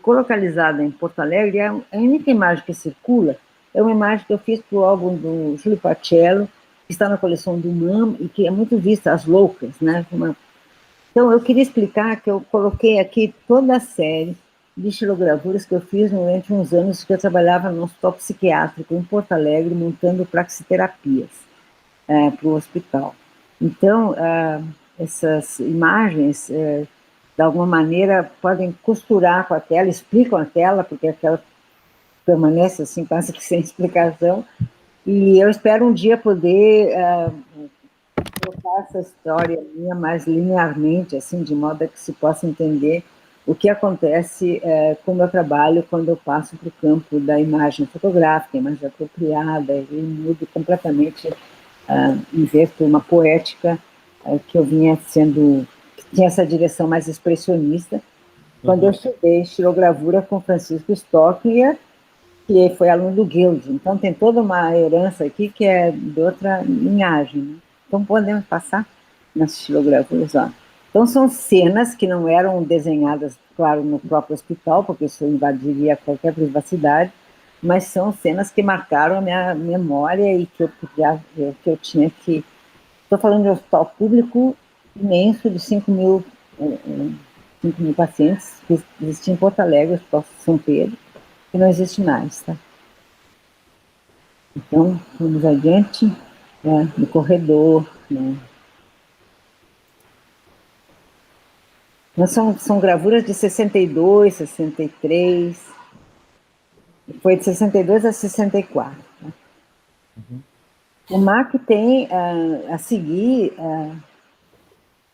localizada em Porto Alegre. A única imagem que circula é uma imagem que eu fiz para o álbum do Júlio Pacello, que está na coleção do MAM e que é muito vista, As Loucas, né? Então, eu queria explicar que eu coloquei aqui toda a série de xilogravuras que eu fiz durante uns anos que eu trabalhava no hospital psiquiátrico em Porto Alegre, montando praxiterapias para o hospital. Então, essas imagens, de alguma maneira, podem costurar com a tela, explicam a tela, porque a tela permanece assim, quase que sem explicação, e eu espero um dia poder colocar essa história minha mais linearmente, assim, de modo a que se possa entender o que acontece com o meu trabalho quando eu passo para o campo da imagem fotográfica, imagem apropriada, e mudo completamente, inverto uma poética que eu vinha sendo, que tinha essa direção mais expressionista, quando eu estudei xilogravura com Francisco Stockner, que foi aluno do Guild. Então tem toda uma herança aqui que é de outra linhagem, né? Então podemos passar nas xilogravuras, ó. Então são cenas que não eram desenhadas, claro, no próprio hospital, porque isso invadiria qualquer privacidade, mas são cenas que marcaram a minha memória e que eu tinha que... Estou falando de um hospital público imenso, de 5.000 pacientes, que existia em Porto Alegre, o Hospital São Pedro, que não existe mais, tá? Então, vamos adiante, no corredor, né? Então, são gravuras de 62, 63, foi de 62 a 64. Né? O MAC tem, a seguir,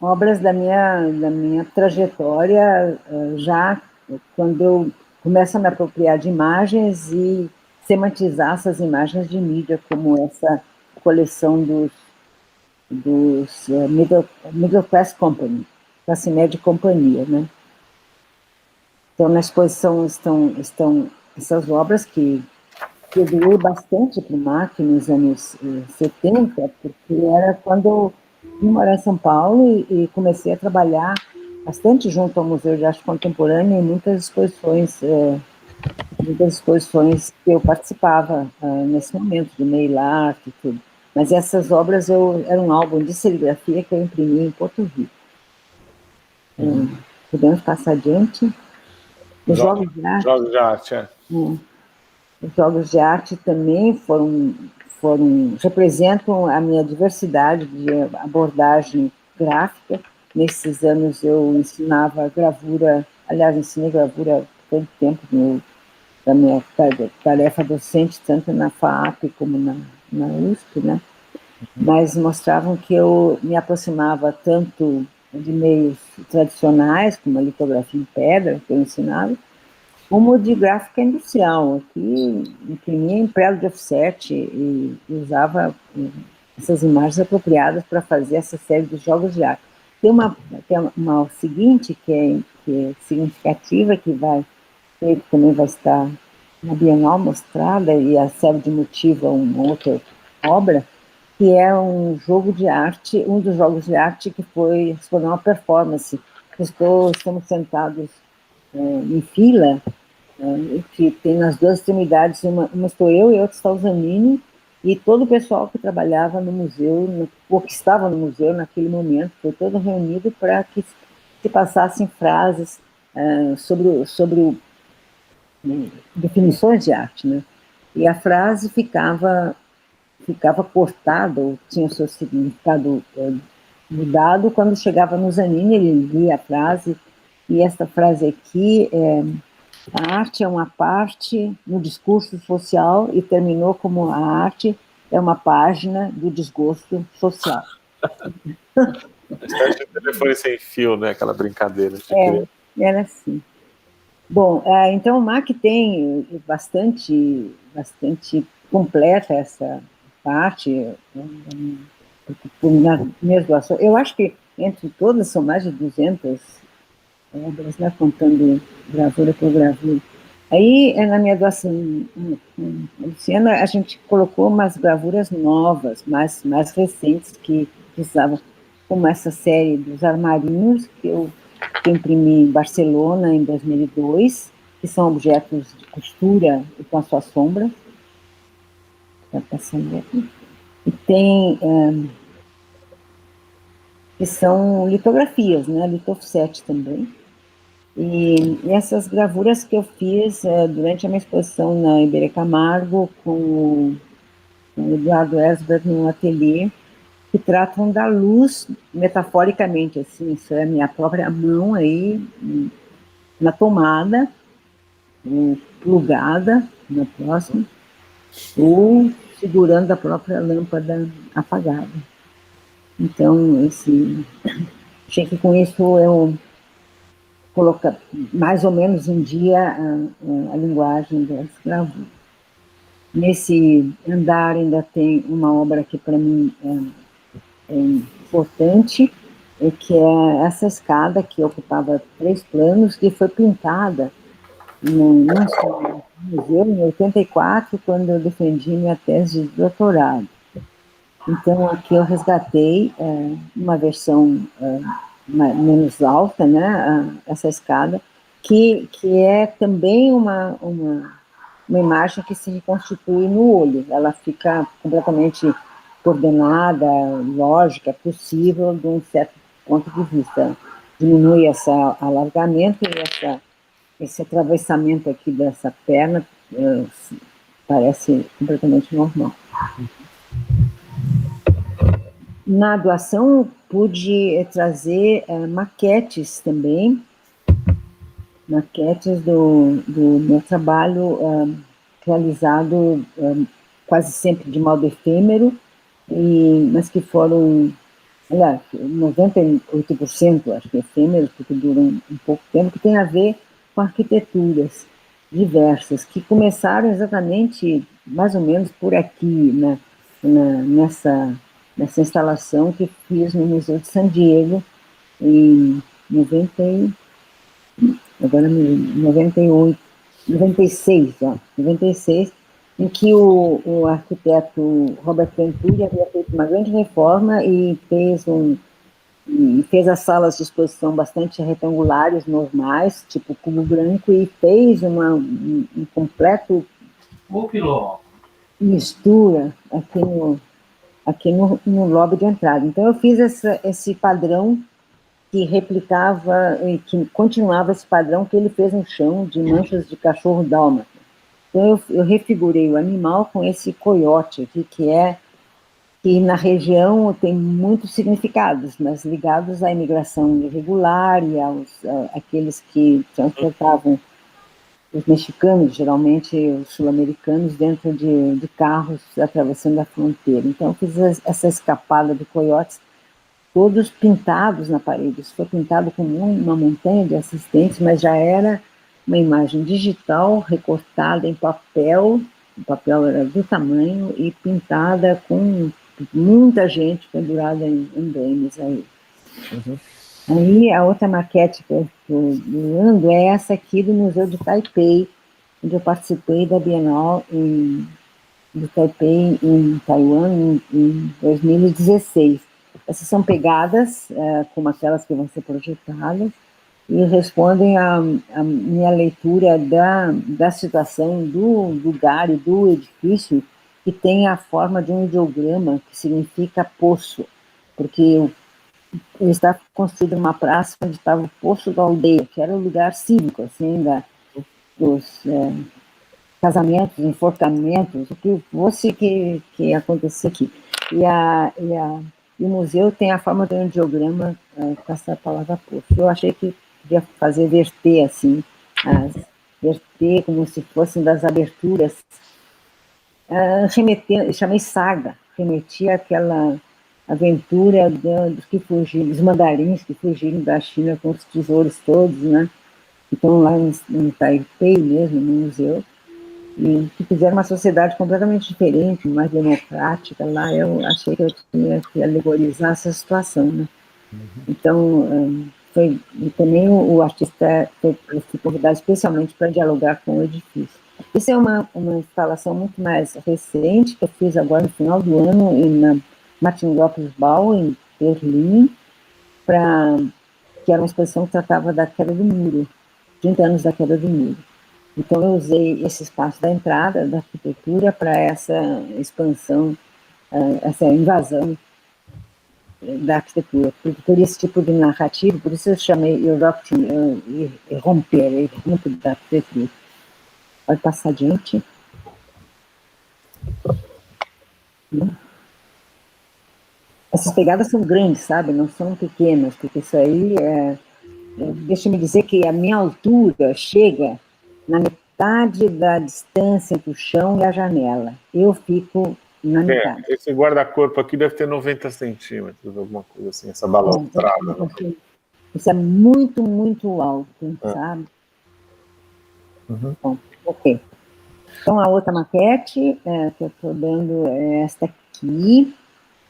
obras da minha trajetória, já quando eu começo a me apropriar de imagens e semantizar essas imagens de mídia, como essa coleção dos Middle Class Company, classe média companhia, né? Então, na exposição estão essas obras que eu doei bastante para o MAC nos anos 70, porque era quando eu vim morar em São Paulo e comecei a trabalhar bastante junto ao Museu de Arte Contemporânea em muitas exposições que eu participava nesse momento, de mail art e tudo. Mas essas obras era um álbum de serigrafia que eu imprimi em Porto Rico. Podemos passar adiante? Os jogos de arte. Jogos de arte, Os jogos de arte também representam a minha diversidade de abordagem gráfica. Nesses anos eu ensinava gravura, aliás, ensinei gravura todo tempo da minha tarefa docente, tanto na FAAP como na USP, né? Mas mostravam que eu me aproximava tanto de meios tradicionais, como a litografia em pedra, que eu ensinava, como de gráfica industrial, que imprimia em prelo de offset e usava essas imagens apropriadas para fazer essa série de jogos de arte. Tem uma seguinte que é significativa, que também vai estar na Bienal mostrada, e a série de motivo é uma outra obra, que é um jogo de arte, um dos jogos de arte que se tornou uma performance. Estamos sentados em fila, que tem nas duas extremidades, uma estou eu e outra está o Zanini, e todo o pessoal que trabalhava no museu, ou que estava no museu naquele momento, foi todo reunido para que se passassem frases sobre definições de arte, né? E a frase ficava cortada, ou tinha o seu significado mudado quando chegava no Zanini, ele lia a frase, e esta frase aqui a arte é uma parte no discurso social, e terminou como a arte é uma página do desgosto social. Espécie de telefone sem fio, né? Aquela brincadeira. Era assim. Bom, então o MAC tem bastante completa essa parte, nas minhas doações. Eu acho que entre todas são mais de 200 obras, né, contando gravura por gravura. Aí, na minha doação, Luciana, a gente colocou umas gravuras novas, mais recentes, que precisavam, como essa série dos armarinhos, que eu imprimi em Barcelona em 2002, que são objetos de costura e com a sua sombra. Está passando aqui. E tem, que são litografias, né, litofset também. E essas gravuras que eu fiz durante a minha exposição na Iberê Camargo, com o Eduardo Erzberg no ateliê, que tratam da luz metaforicamente, assim, isso é a minha própria mão aí, na tomada, plugada na próxima, ou segurando a própria lâmpada apagada. Então, achei que com isso eu colocar mais ou menos um dia a linguagem das gravuras. Nesse andar ainda tem uma obra que para mim é importante, que é essa escada que ocupava 3 planos, que foi pintada no museu em 84, quando eu defendi minha tese de doutorado. Então aqui eu resgatei uma versão menos alta, né, essa escada, que é também uma imagem que se reconstitui no olho. Ela fica completamente coordenada, lógica, possível, de um certo ponto de vista. Diminui esse alargamento e esse atravessamento aqui dessa perna parece completamente normal. Na doação, pude trazer maquetes também, maquetes do meu trabalho realizado quase sempre de modo efêmero, mas que foram, aliás, 98% acho que efêmeros, porque duram um pouco tempo, que tem a ver com arquiteturas diversas, que começaram exatamente, mais ou menos, por aqui, nessa instalação que fiz no Museu de San Diego, em 96, em que o arquiteto Robert Venturi havia feito uma grande reforma e fez as salas de exposição bastante retangulares, normais, tipo cubo branco, e fez um completo mistura aqui no lobby de entrada. Então eu fiz esse padrão que replicava e que continuava esse padrão que ele fez no chão de manchas de cachorro dálmata. Então eu refigurei o animal com esse coiote aqui, que na região tem muitos significados, mas ligados à imigração irregular e àqueles que transportavam os mexicanos, geralmente os sul-americanos, dentro de carros atravessando a fronteira. Então eu fiz essa escapada de coiotes, todos pintados na parede. Isso foi pintado com uma montanha de assistentes, mas já era uma imagem digital, recortada em papel, o papel era do tamanho, e pintada com muita gente pendurada em andames aí. Uhum. Aí a outra maquete que eu estou doando é essa aqui do Museu de Taipei, onde eu participei da Bienal de Taipei, em Taiwan, em 2016. Essas são pegadas, como aquelas que vão ser projetadas, e respondem à minha leitura da situação do lugar e do edifício, que tem a forma de um ideograma que significa poço, porque ele está construído numa praça onde estava o Poço da Aldeia, que era o lugar cívico, assim, dos casamentos, enforcamentos, o que fosse que acontecia aqui. E o museu tem a forma de um ideograma com essa palavra poço. Eu achei que podia fazer verter, assim, verter como se fossem das aberturas, chamei saga, remetia àquela aventura dos que fugiram, dos mandarins que fugiram da China com os tesouros todos, né? Que estão lá em Taipei mesmo, no museu, e que fizeram uma sociedade completamente diferente, mais democrática. Lá eu achei que eu tinha que alegorizar essa situação, né? Então, e também o artista foi convidado especialmente para dialogar com o edifício. Isso é uma instalação muito mais recente, que eu fiz agora no final do ano, na Martin Lopes Bau, em Berlim, que era uma exposição que tratava da queda do muro, 30 anos da queda do muro. Então, eu usei esse espaço da entrada da arquitetura para essa expansão, essa invasão da arquitetura, por esse tipo de narrativa, por isso eu chamei erupting, romper da arquitetura. Pode passar adiante. Essas pegadas são grandes, sabe? Não são pequenas, porque isso aí deixa-me dizer que a minha altura chega na metade da distância entre o chão e a janela. Eu fico na metade. Esse guarda-corpo aqui deve ter 90 centímetros, alguma coisa assim, essa balustrada. Isso é muito, muito alto, sabe? Uhum. Bom, ok. Então, a outra maquete que eu estou dando é esta aqui,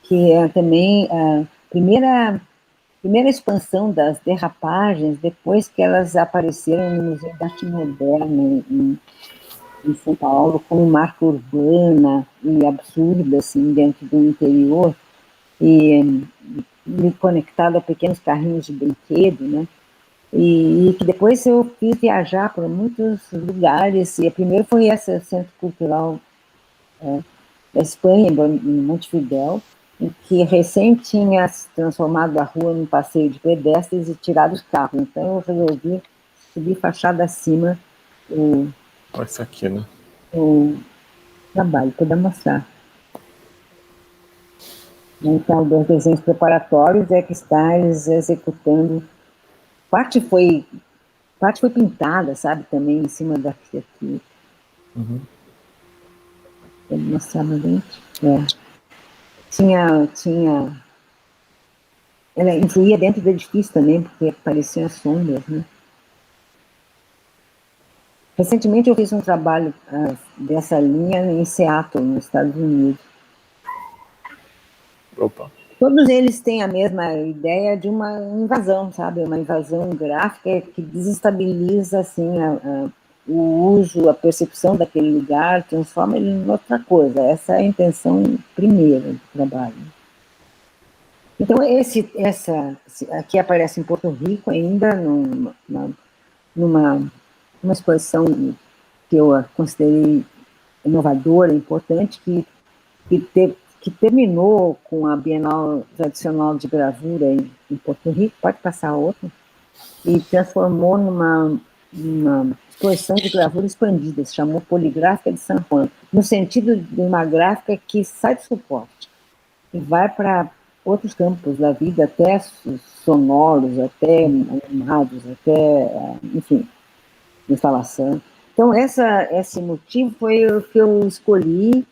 que é também a primeira expansão das derrapagens, depois que elas apareceram no Museu de Arte Moderna, em São Paulo, como marca urbana e absurda, assim, dentro do interior, e conectada a pequenos carrinhos de brinquedo, né? E que depois eu fiz viajar para muitos lugares, e a primeira foi esse Centro Cultural da Espanha, em Montevidéu, em que recém tinha se transformado a rua num passeio de pedestres e tirado os carros. Então eu resolvi subir fachada acima Esse aqui, né? O trabalho, poder mostrar. Então, dos desenhos preparatórios é que está eles executando. Parte foi pintada, sabe, também em cima da arquitetura. Uhum. Vou mostrar novamente. Tinha. Ela influía dentro do edifício também, porque apareciam as sombras, né? Recentemente eu fiz um trabalho dessa linha em Seattle, nos Estados Unidos. Opa. Todos eles têm a mesma ideia de uma invasão, sabe? Uma invasão gráfica que desestabiliza assim, o uso, a percepção daquele lugar, transforma ele em outra coisa. Essa é a intenção primeira do trabalho. Então, aqui aparece em Porto Rico ainda, numa exposição que eu considerei inovadora, importante, que terminou com a Bienal Tradicional de Gravura em Porto Rico, pode passar outra, e transformou numa exposição de gravura expandida, se chamou Poligráfica de San Juan, no sentido de uma gráfica que sai do suporte e vai para outros campos da vida, até sonoros, até animados, até, enfim, instalação. Então, esse motivo foi o que eu escolhi,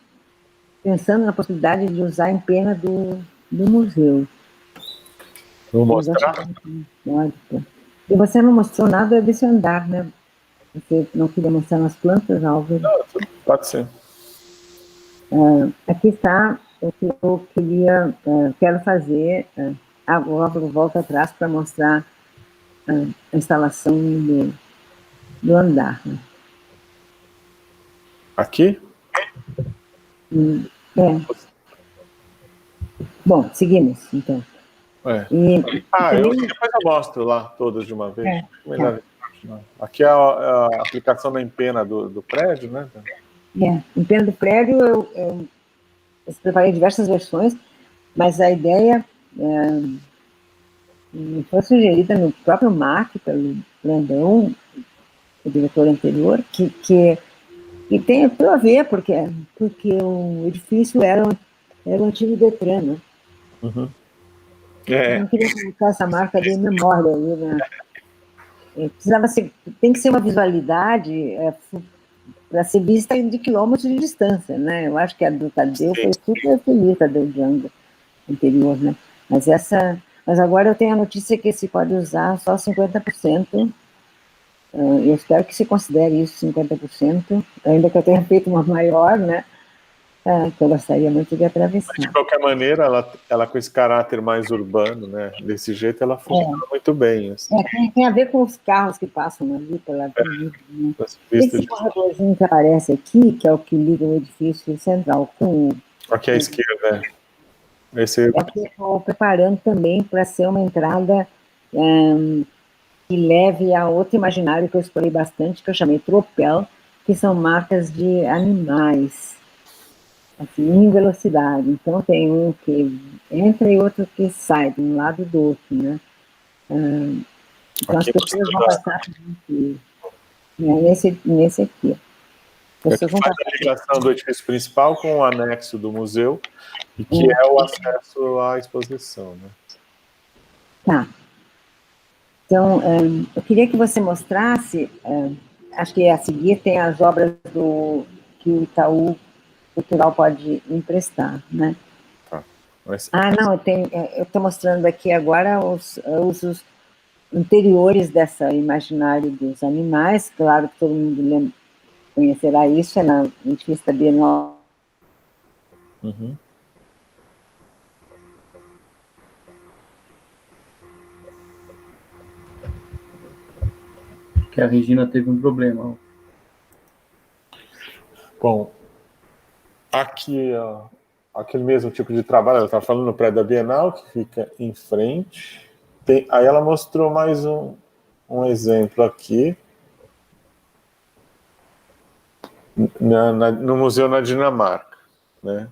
pensando na possibilidade de usar em pena do museu. Vou mostrar? E você não mostrou nada desse andar, né? Você não queria mostrar nas plantas, Álvaro? Não, pode ser. Aqui está o que eu quero fazer. O Álvaro volta atrás para mostrar a instalação do andar. Né? Aqui? Bom, seguimos, então. Depois eu mostro lá todas de uma vez. Aqui é a aplicação da empena do prédio, né? Empena do prédio, eu preparei diversas versões, mas a ideia foi sugerida no próprio MAC, pelo Brandão, o diretor anterior, que tem tudo a ver, porque o edifício era o antigo Detran, né? Uhum. Eu não queria colocar essa marca de memória aí, né? Tem que ser uma visualidade para ser vista de quilômetros de distância, né? Eu acho que a do Tadeu foi super feliz, Tadeu Django anterior, né? Mas agora eu tenho a notícia que se pode usar só 50%. Eu espero que se considere isso 50%, ainda que eu tenha feito uma maior, né? que eu gostaria muito de atravessar. Mas, de qualquer maneira, ela com esse caráter mais urbano, né? Desse jeito, ela funciona muito bem. Assim. Tem a ver com os carros que passam ali pela avenida. Né? Esse corredorzinho que aparece aqui, que é o que liga o edifício central com... Aqui à esquerda, né? Esse... Aqui eu estou preparando também para ser uma entrada que leve a outro imaginário que eu explorei bastante, que eu chamei Tropel, que são marcas de animais, assim, em velocidade. Então tem um que entra e outro que sai de um lado e do outro, né? Então as pessoas vão passar nesse aqui. Você faz a ligação do edifício principal com o anexo do museu, e que é o acesso à exposição, né? Tá. Então, eu queria que você mostrasse, acho que a seguir tem as obras que o Itaú Cultural pode emprestar, né? Tá. Mas... não, eu estou mostrando aqui agora os usos anteriores dessa imaginário dos animais, claro que todo mundo conhecerá isso, é na edifício da Bienal. Uhum. Que a Regina teve um problema. Bom, aqui, ó, aquele mesmo tipo de trabalho, ela estava falando no prédio da Bienal, que fica em frente. Aí ela mostrou mais um exemplo aqui, no museu na Dinamarca, né?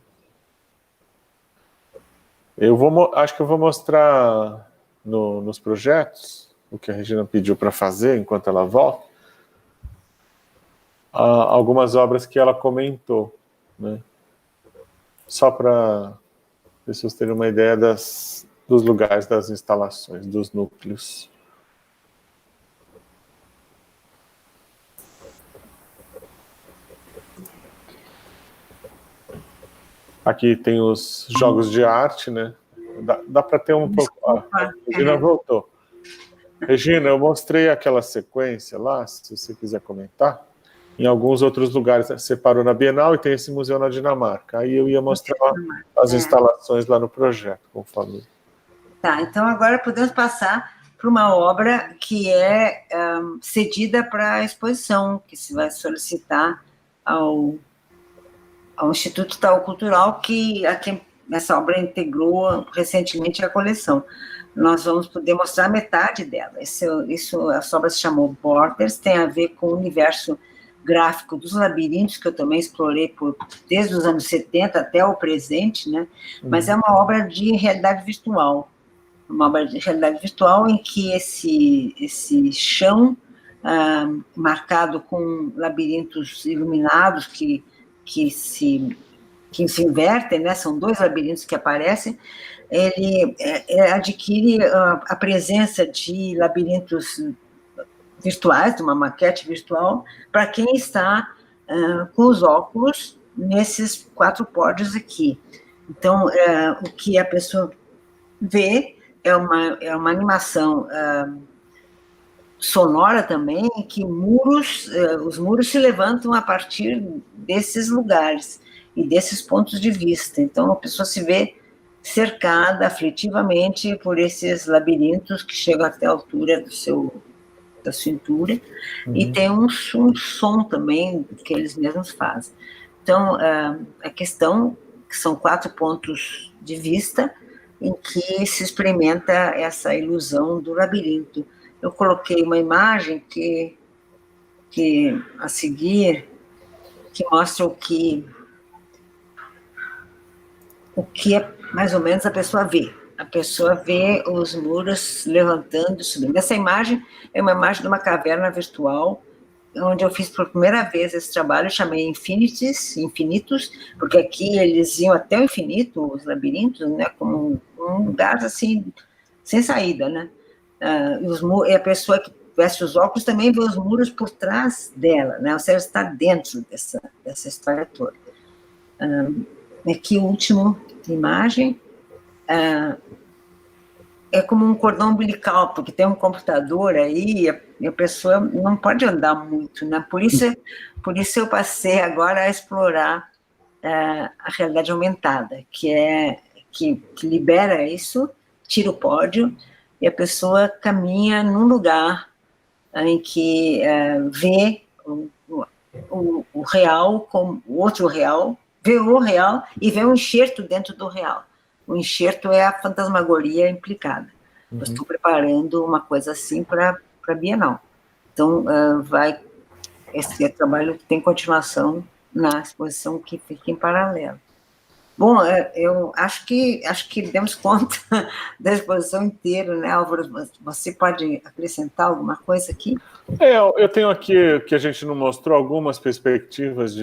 Acho que eu vou mostrar nos projetos o que a Regina pediu para fazer enquanto ela volta, algumas obras que ela comentou, né? Só para vocês terem uma ideia dos lugares das instalações, dos núcleos. Aqui tem os jogos de arte, né? Dá para ter um pouco... A Regina voltou. Regina, eu mostrei aquela sequência lá, se você quiser comentar. Em alguns outros lugares, você parou na Bienal e tem esse museu na Dinamarca. Aí eu ia mostrar as instalações lá no projeto, conforme... Tá, então agora podemos passar para uma obra que é cedida para a exposição, que se vai solicitar ao Instituto Itaú Cultural, que essa obra integrou recentemente a coleção. Nós vamos poder mostrar metade dela. Essa obra se chamou Borders, tem a ver com o universo gráfico dos labirintos, que eu também explorei desde os anos 70 até o presente, né? Mas é uma obra de realidade virtual. Uma obra de realidade virtual em que esse chão marcado com labirintos iluminados que se invertem, né? São dois labirintos que aparecem, ele adquire a presença de labirintos virtuais, de uma maquete virtual, para quem está com os óculos nesses 4 pódios aqui. Então, o que a pessoa vê é uma animação sonora também, em que os muros se levantam a partir desses lugares e desses pontos de vista. Então, a pessoa se vê cercada aflitivamente por esses labirintos que chegam até a altura da cintura, e tem um som também que eles mesmos fazem. Então, a questão que são 4 pontos de vista em que se experimenta essa ilusão do labirinto. Eu coloquei uma imagem que a seguir, que mostra o que é mais ou menos a pessoa vê. A pessoa vê os muros levantando, subindo. Essa imagem é uma imagem de uma caverna virtual, onde eu fiz por primeira vez esse trabalho, chamei infinitos, porque aqui eles iam até o infinito, os labirintos, né, como um lugar assim, sem saída, né? E a pessoa que veste os óculos também vê os muros por trás dela, né? Ou seja, está dentro dessa história toda. Aqui, o último imagem, é como um cordão umbilical, porque tem um computador aí e a pessoa não pode andar muito, né? Por isso eu passei agora a explorar a realidade aumentada, que libera isso, tira o pódio, e a pessoa caminha num lugar em que vê o real, como o outro real, vê o real e vê um enxerto dentro do real. O enxerto é a fantasmagoria implicada. Eu estou preparando uma coisa assim para a Bienal. Então, esse trabalho tem continuação na exposição que fica em paralelo. Bom, eu acho que demos conta da exposição inteira, né, Álvaro? Você pode acrescentar alguma coisa aqui? Eu tenho aqui, que a gente não mostrou, algumas perspectivas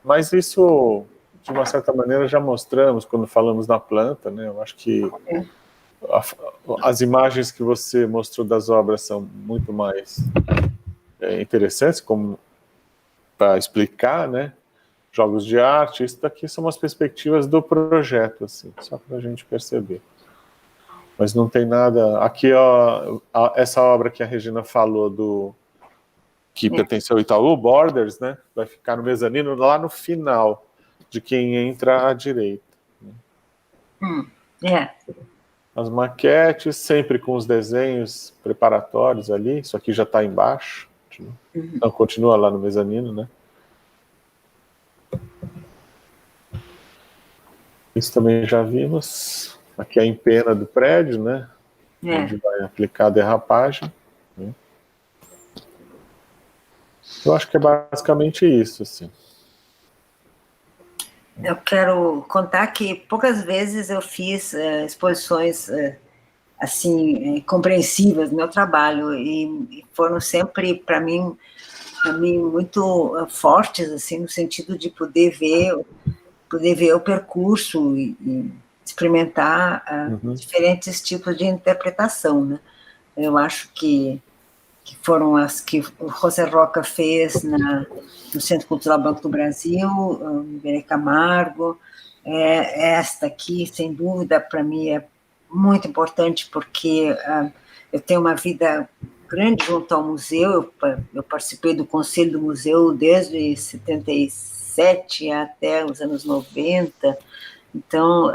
mas isso, de uma certa maneira, já mostramos quando falamos da planta, né? Eu acho que as imagens que você mostrou das obras são muito mais interessantes, como para explicar, né? Jogos de arte, isso daqui são as perspectivas do projeto, assim, só para a gente perceber. Mas não tem nada... Aqui, ó, essa obra que a Regina falou, que pertence ao Itaú, Borders, né? Vai ficar no mezanino lá no final, de quem entra à direita. As maquetes, sempre com os desenhos preparatórios ali, isso aqui já está embaixo, então continua lá no mezanino, né? Isso também já vimos. Aqui é a empena do prédio, né? Onde vai aplicar a derrapagem. Né? Eu acho que é basicamente isso, assim. Eu quero contar que poucas vezes eu fiz exposições assim compreensivas do meu trabalho e foram sempre para mim muito fortes, assim, no sentido de poder ver o percurso e experimentar diferentes tipos de interpretação, né? Eu acho que foram as que o José Roca fez no Centro Cultural Banco do Brasil, em Iberê Camargo. Esta aqui, sem dúvida, para mim é muito importante, porque eu tenho uma vida grande junto ao museu. Eu participei do conselho do museu desde 77 até os anos 90, então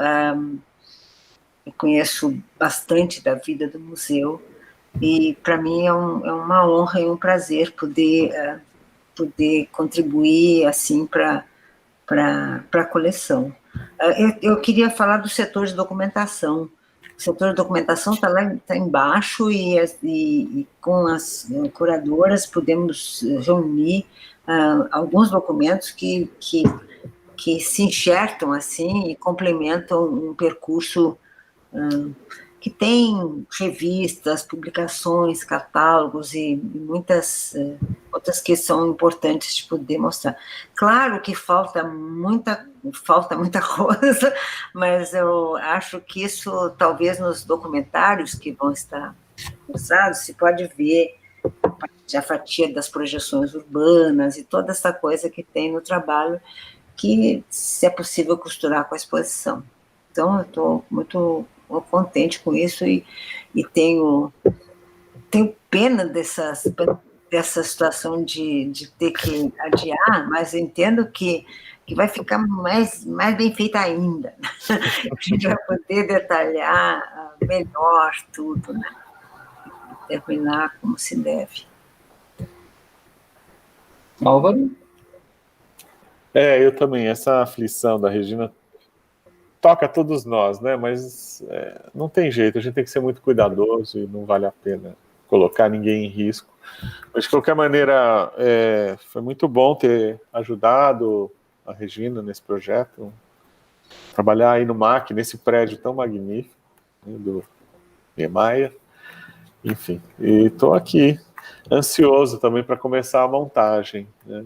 eu conheço bastante da vida do museu, e para mim é uma honra e um prazer poder contribuir assim para a coleção. Eu queria falar do setor de documentação. O setor de documentação está lá, está embaixo, e com as curadoras podemos reunir alguns documentos que se enxertam assim e complementam um percurso que tem revistas, publicações, catálogos e muitas outras que são importantes de poder mostrar. Claro que falta muita coisa, mas eu acho que isso, talvez nos documentários que vão estar mostrados, se pode ver a fatia das projeções urbanas e toda essa coisa que tem no trabalho, que, se é possível, costurar com a exposição. Então, eu estou muito contente com isso e tenho pena dessa situação de ter que adiar, mas entendo que vai ficar mais bem feita ainda. A gente vai poder detalhar melhor tudo, né? E terminar como se deve. Álvaro? Eu também. Essa aflição da Regina toca a todos nós, né? Mas não tem jeito, a gente tem que ser muito cuidadoso e não vale a pena colocar ninguém em risco. Mas, de qualquer maneira, foi muito bom ter ajudado a Regina nesse projeto, trabalhar aí no MAC, nesse prédio tão magnífico, né, do Niemeyer. Enfim, e estou aqui, ansioso também para começar a montagem, né?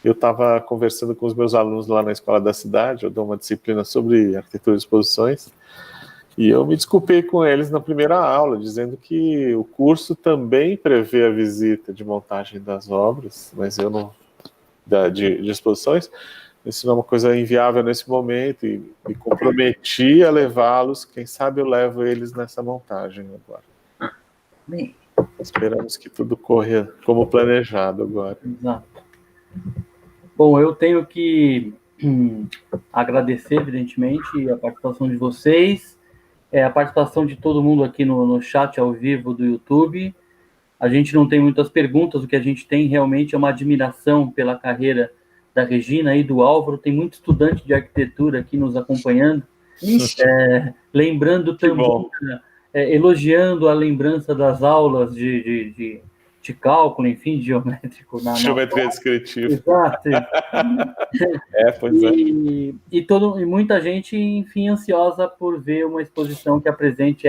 Eu estava conversando com os meus alunos lá na Escola da Cidade, eu dou uma disciplina sobre arquitetura de exposições, e eu me desculpei com eles na primeira aula, dizendo que o curso também prevê a visita de montagem das obras, mas eu não... de exposições, isso não é uma coisa inviável nesse momento, e me comprometi a levá-los, quem sabe eu levo eles nessa montagem agora. Bem. Esperamos que tudo corra como planejado agora. Exato. Bom, eu tenho que agradecer, evidentemente, a participação de vocês, a participação de todo mundo aqui no chat ao vivo do YouTube. A gente não tem muitas perguntas, o que a gente tem realmente é uma admiração pela carreira da Regina e do Álvaro. Tem muito estudante de arquitetura aqui nos acompanhando, lembrando também, elogiando a lembrança das aulas de cálculo, enfim, geométrico. Geometria descritiva. Exato. Pois é. E muita gente, enfim, ansiosa por ver uma exposição que apresente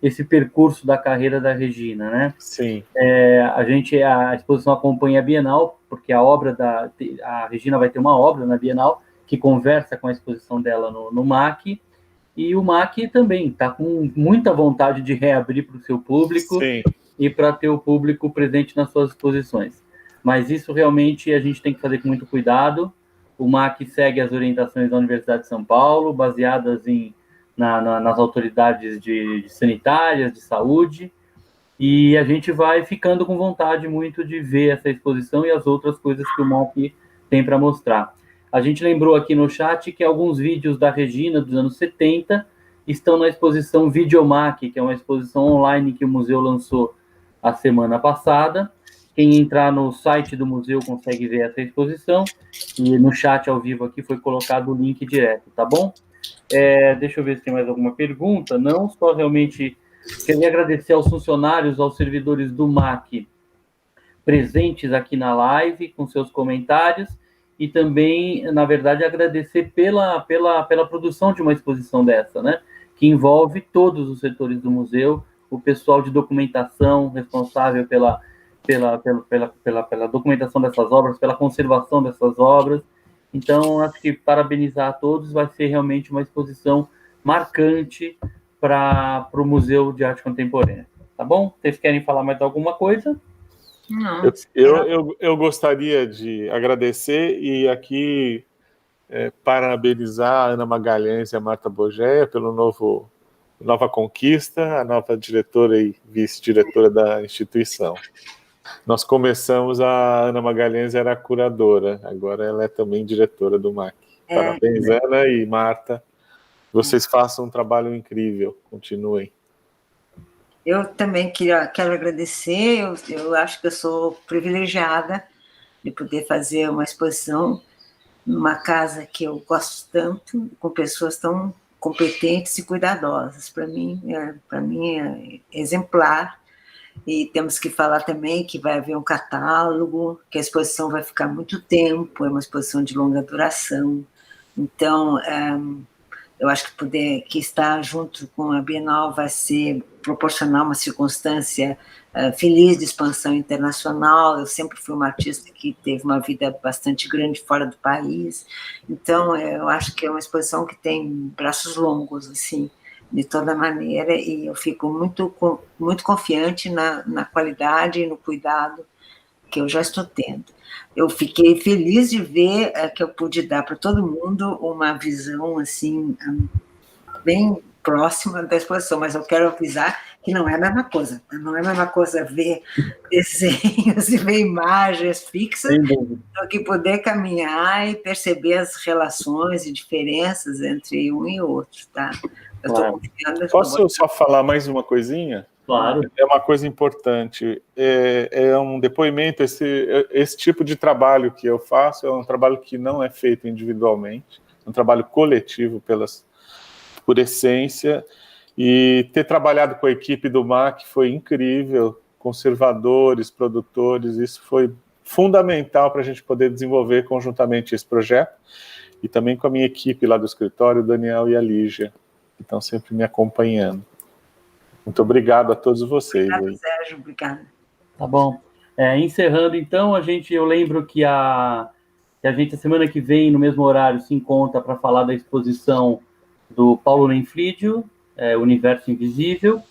esse percurso da carreira da Regina, né? Sim. A exposição acompanha a Bienal, porque a Regina vai ter uma obra na Bienal que conversa com a exposição dela no MAC, e o MAC também está com muita vontade de reabrir para o seu público. Sim. E para ter o público presente nas suas exposições. Mas isso realmente a gente tem que fazer com muito cuidado. O MAC segue as orientações da Universidade de São Paulo, baseadas nas autoridades sanitárias, de saúde, e a gente vai ficando com vontade muito de ver essa exposição e as outras coisas que o MAC tem para mostrar. A gente lembrou aqui no chat que alguns vídeos da Regina dos anos 70 estão na exposição Videomac, que é uma exposição online que o museu lançou a semana passada. Quem entrar no site do museu consegue ver essa exposição, e no chat ao vivo aqui foi colocado o link direto, tá bom? Deixa eu ver se tem mais alguma pergunta. Não, só realmente queria agradecer aos funcionários, aos servidores do MAC presentes aqui na live, com seus comentários, e também, na verdade, agradecer pela produção de uma exposição dessa, né? Que envolve todos os setores do museu, o pessoal de documentação responsável pela documentação dessas obras, pela conservação dessas obras. Então, acho que parabenizar a todos, vai ser realmente uma exposição marcante para o Museu de Arte Contemporânea. Tá bom? Vocês querem falar mais alguma coisa? Não. Eu gostaria de agradecer e aqui parabenizar a Ana Magalhães e a Marta Bogéia pelo nova conquista, a nova diretora e vice-diretora da instituição. Nós começamos, a Ana Magalhães era a curadora, agora ela é também diretora do MAC. Parabéns, Ana e Marta. Vocês façam um trabalho incrível, continuem. Eu também quero agradecer, eu acho que eu sou privilegiada de poder fazer uma exposição numa casa que eu gosto tanto, com pessoas tão competentes e cuidadosas. Para mim é exemplar. E temos que falar também que vai haver um catálogo, que a exposição vai ficar muito tempo, é uma exposição de longa duração. Então, eu acho que estar junto com a Bienal vai proporcionar uma circunstância feliz de expansão internacional. Eu sempre fui uma artista que teve uma vida bastante grande fora do país, então eu acho que é uma exposição que tem braços longos, assim, de toda maneira, e eu fico muito confiante na qualidade e no cuidado que eu já estou tendo. Eu fiquei feliz de ver que eu pude dar para todo mundo uma visão assim bem próxima da exposição, mas eu quero avisar que não é a mesma coisa. Não é a mesma coisa ver desenhos e ver imagens fixas do que poder caminhar e perceber as relações e diferenças entre um e outro, tá? Eu estou confiando. Posso só falar mais uma coisinha? Claro. É uma coisa importante. É um depoimento, esse tipo de trabalho que eu faço é um trabalho que não é feito individualmente, é um trabalho coletivo por essência, e ter trabalhado com a equipe do MAC foi incrível, conservadores, produtores, isso foi fundamental para a gente poder desenvolver conjuntamente esse projeto, e também com a minha equipe lá do escritório, o Daniel e a Lígia, que estão sempre me acompanhando. Muito obrigado a todos vocês. Obrigado, Sérgio, obrigada. Tá bom. Encerrando, então, eu lembro que a gente, a semana que vem, no mesmo horário, se encontra para falar da exposição do Paulo Lenfrídio, Universo Invisível.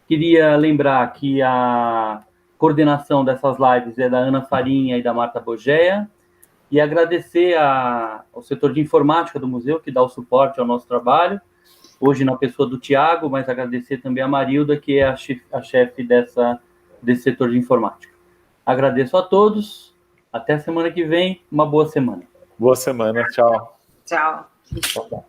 Queria lembrar que a coordenação dessas lives é da Ana Farinha e da Marta Bogéia, e agradecer ao setor de informática do museu, que dá o suporte ao nosso trabalho, hoje na pessoa do Tiago, mas agradecer também a Marilda, que é a chefe desse setor de informática. Agradeço a todos, Até semana que vem, uma boa semana. Boa semana, tchau. Tchau. Tchau.